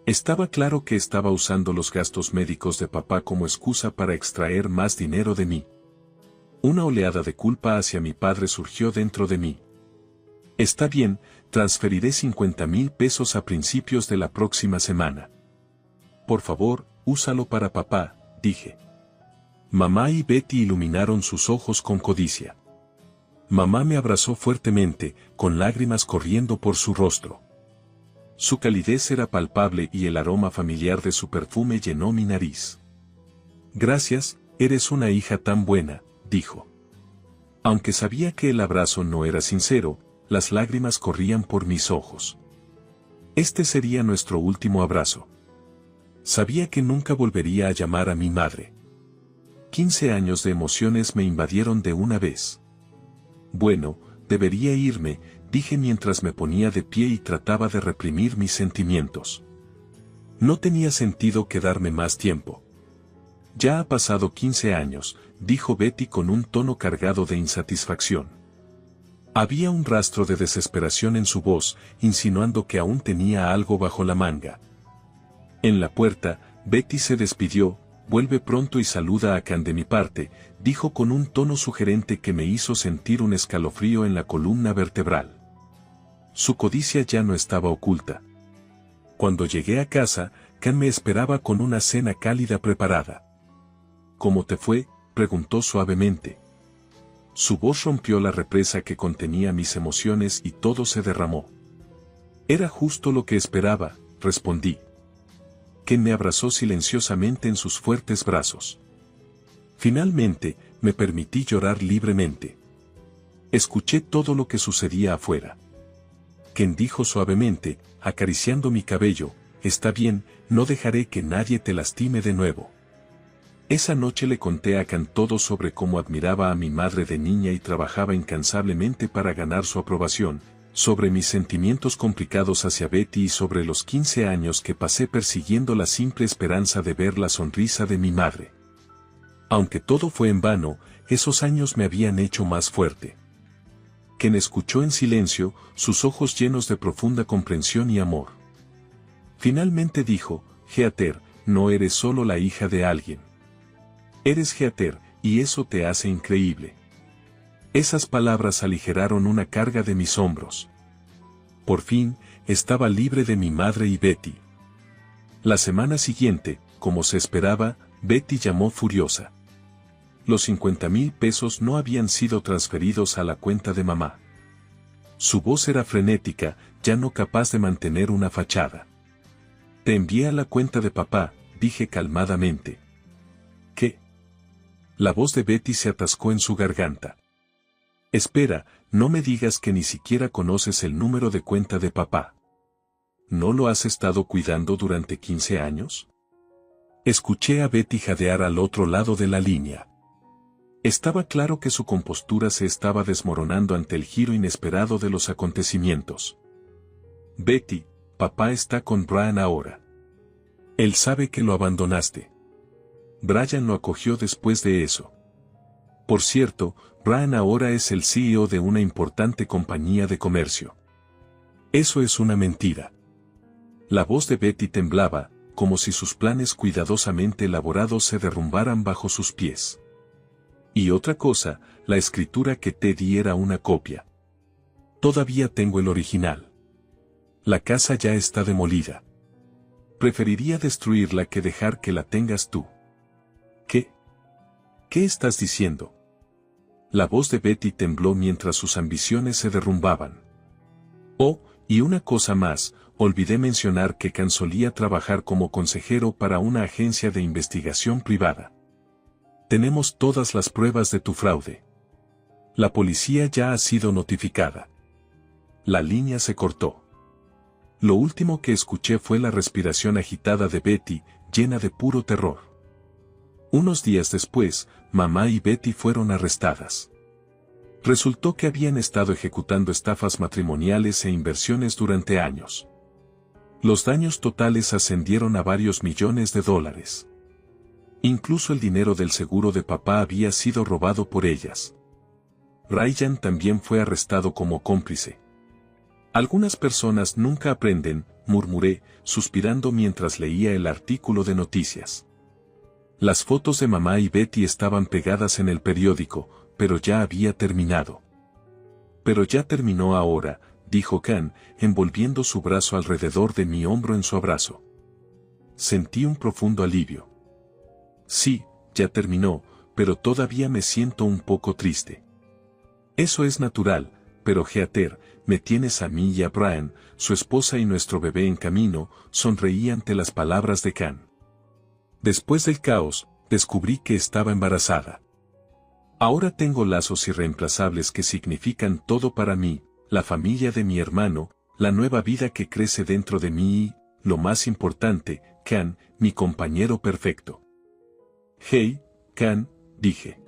Estaba claro que estaba usando los gastos médicos de papá como excusa para extraer más dinero de mí. Una oleada de culpa hacia mi padre surgió dentro de mí. «Está bien, transferiré 50,000 pesos a principios de la próxima semana. Por favor, úsalo para papá», dije. Mamá y Betty iluminaron sus ojos con codicia. Mamá me abrazó fuertemente, con lágrimas corriendo por su rostro. Su calidez era palpable y el aroma familiar de su perfume llenó mi nariz. «Gracias, eres una hija tan buena», dijo. Aunque sabía que el abrazo no era sincero, las lágrimas corrían por mis ojos. Este sería nuestro último abrazo. Sabía que nunca volvería a llamar a mi madre. 15 años de emociones me invadieron de una vez. «Bueno, debería irme», dije mientras me ponía de pie y trataba de reprimir mis sentimientos. No tenía sentido quedarme más tiempo. «Ya ha pasado 15 años», dijo Betty con un tono cargado de insatisfacción. Había un rastro de desesperación en su voz, insinuando que aún tenía algo bajo la manga. En la puerta, Betty se despidió. «Vuelve pronto y saluda a Can de mi parte», dijo con un tono sugerente que me hizo sentir un escalofrío en la columna vertebral. Su codicia ya no estaba oculta. Cuando llegué a casa, Can me esperaba con una cena cálida preparada. «¿Cómo te fue?», preguntó suavemente. Su voz rompió la represa que contenía mis emociones y todo se derramó. «Era justo lo que esperaba», respondí. Can me abrazó silenciosamente en sus fuertes brazos. Finalmente, me permití llorar libremente. Escuché todo lo que sucedía afuera. Can dijo suavemente, acariciando mi cabello: «Está bien, no dejaré que nadie te lastime de nuevo». Esa noche le conté a Can todo sobre cómo admiraba a mi madre de niña y trabajaba incansablemente para ganar su aprobación, sobre mis sentimientos complicados hacia Betty y sobre los 15 años que pasé persiguiendo la simple esperanza de ver la sonrisa de mi madre. Aunque todo fue en vano, esos años me habían hecho más fuerte. Can escuchó en silencio, sus ojos llenos de profunda comprensión y amor. Finalmente dijo: «Heather, no eres solo la hija de alguien. Eres Heather, y eso te hace increíble». Esas palabras aligeraron una carga de mis hombros. Por fin, estaba libre de mi madre y Betty. La semana siguiente, como se esperaba, Betty llamó furiosa. Los 50,000 pesos no habían sido transferidos a la cuenta de mamá. Su voz era frenética, ya no capaz de mantener una fachada. «Te envié a la cuenta de papá», dije calmadamente. «¿Qué?». La voz de Betty se atascó en su garganta. «Espera, no me digas que ni siquiera conoces el número de cuenta de papá. ¿No lo has estado cuidando durante 15 años?» Escuché a Betty jadear al otro lado de la línea. Estaba claro que su compostura se estaba desmoronando ante el giro inesperado de los acontecimientos. «Betty, papá está con Brian ahora. Él sabe que lo abandonaste. Brian lo acogió después de eso. Por cierto, Brian ahora es el CEO de una importante compañía de comercio». «Eso es una mentira». La voz de Betty temblaba, como si sus planes cuidadosamente elaborados se derrumbaran bajo sus pies. Y otra cosa, la escritura que te di era una copia. Todavía tengo el original. La casa ya está demolida. Preferiría destruirla que dejar que la tengas tú. ¿Qué? ¿Qué estás diciendo? La voz de Betty tembló mientras sus ambiciones se derrumbaban. Oh, y una cosa más, olvidé mencionar que Can solía trabajar como consejero para una agencia de investigación privada. Tenemos todas las pruebas de tu fraude. La policía ya ha sido notificada. La línea se cortó. Lo último que escuché fue la respiración agitada de Betty, llena de puro terror. Unos días después, mamá y Betty fueron arrestadas. Resultó que habían estado ejecutando estafas matrimoniales e inversiones durante años. Los daños totales ascendieron a varios millones de dólares. Incluso el dinero del seguro de papá había sido robado por ellas. Ryan también fue arrestado como cómplice. Algunas personas nunca aprenden, murmuré, suspirando mientras leía el artículo de noticias. Las fotos de mamá y Betty estaban pegadas en el periódico, pero ya había terminado. Pero ya terminó ahora, dijo Can, envolviendo su brazo alrededor de mi hombro en su abrazo. Sentí un profundo alivio. Sí, ya terminó, pero todavía me siento un poco triste. Eso es natural, pero Heather, me tienes a mí y a Brian, su esposa y nuestro bebé en camino, sonreí ante las palabras de Can. Después del caos, descubrí que estaba embarazada. Ahora tengo lazos irreemplazables que significan todo para mí, la familia de mi hermano, la nueva vida que crece dentro de mí y, lo más importante, Can, mi compañero perfecto. Hey, Can, dije.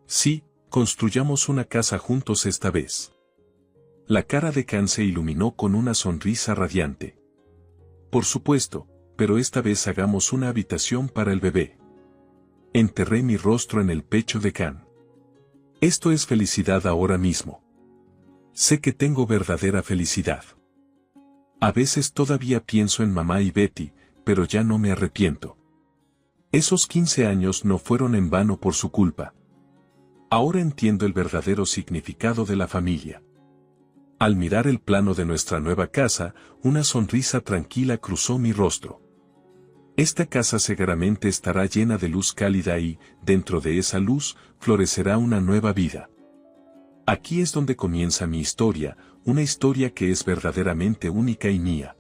Sí, construyamos una casa juntos esta vez. La cara de Can se iluminó con una sonrisa radiante. Por supuesto, pero esta vez hagamos una habitación para el bebé. Enterré mi rostro en el pecho de Can. Esto es felicidad ahora mismo. Sé que tengo verdadera felicidad. A veces todavía pienso en mamá y Betty, pero ya no me arrepiento. Esos 15 años no fueron en vano por su culpa. Ahora entiendo el verdadero significado de la familia. Al mirar el plano de nuestra nueva casa, una sonrisa tranquila cruzó mi rostro. Esta casa seguramente estará llena de luz cálida y, dentro de esa luz, florecerá una nueva vida. Aquí es donde comienza mi historia, una historia que es verdaderamente única y mía.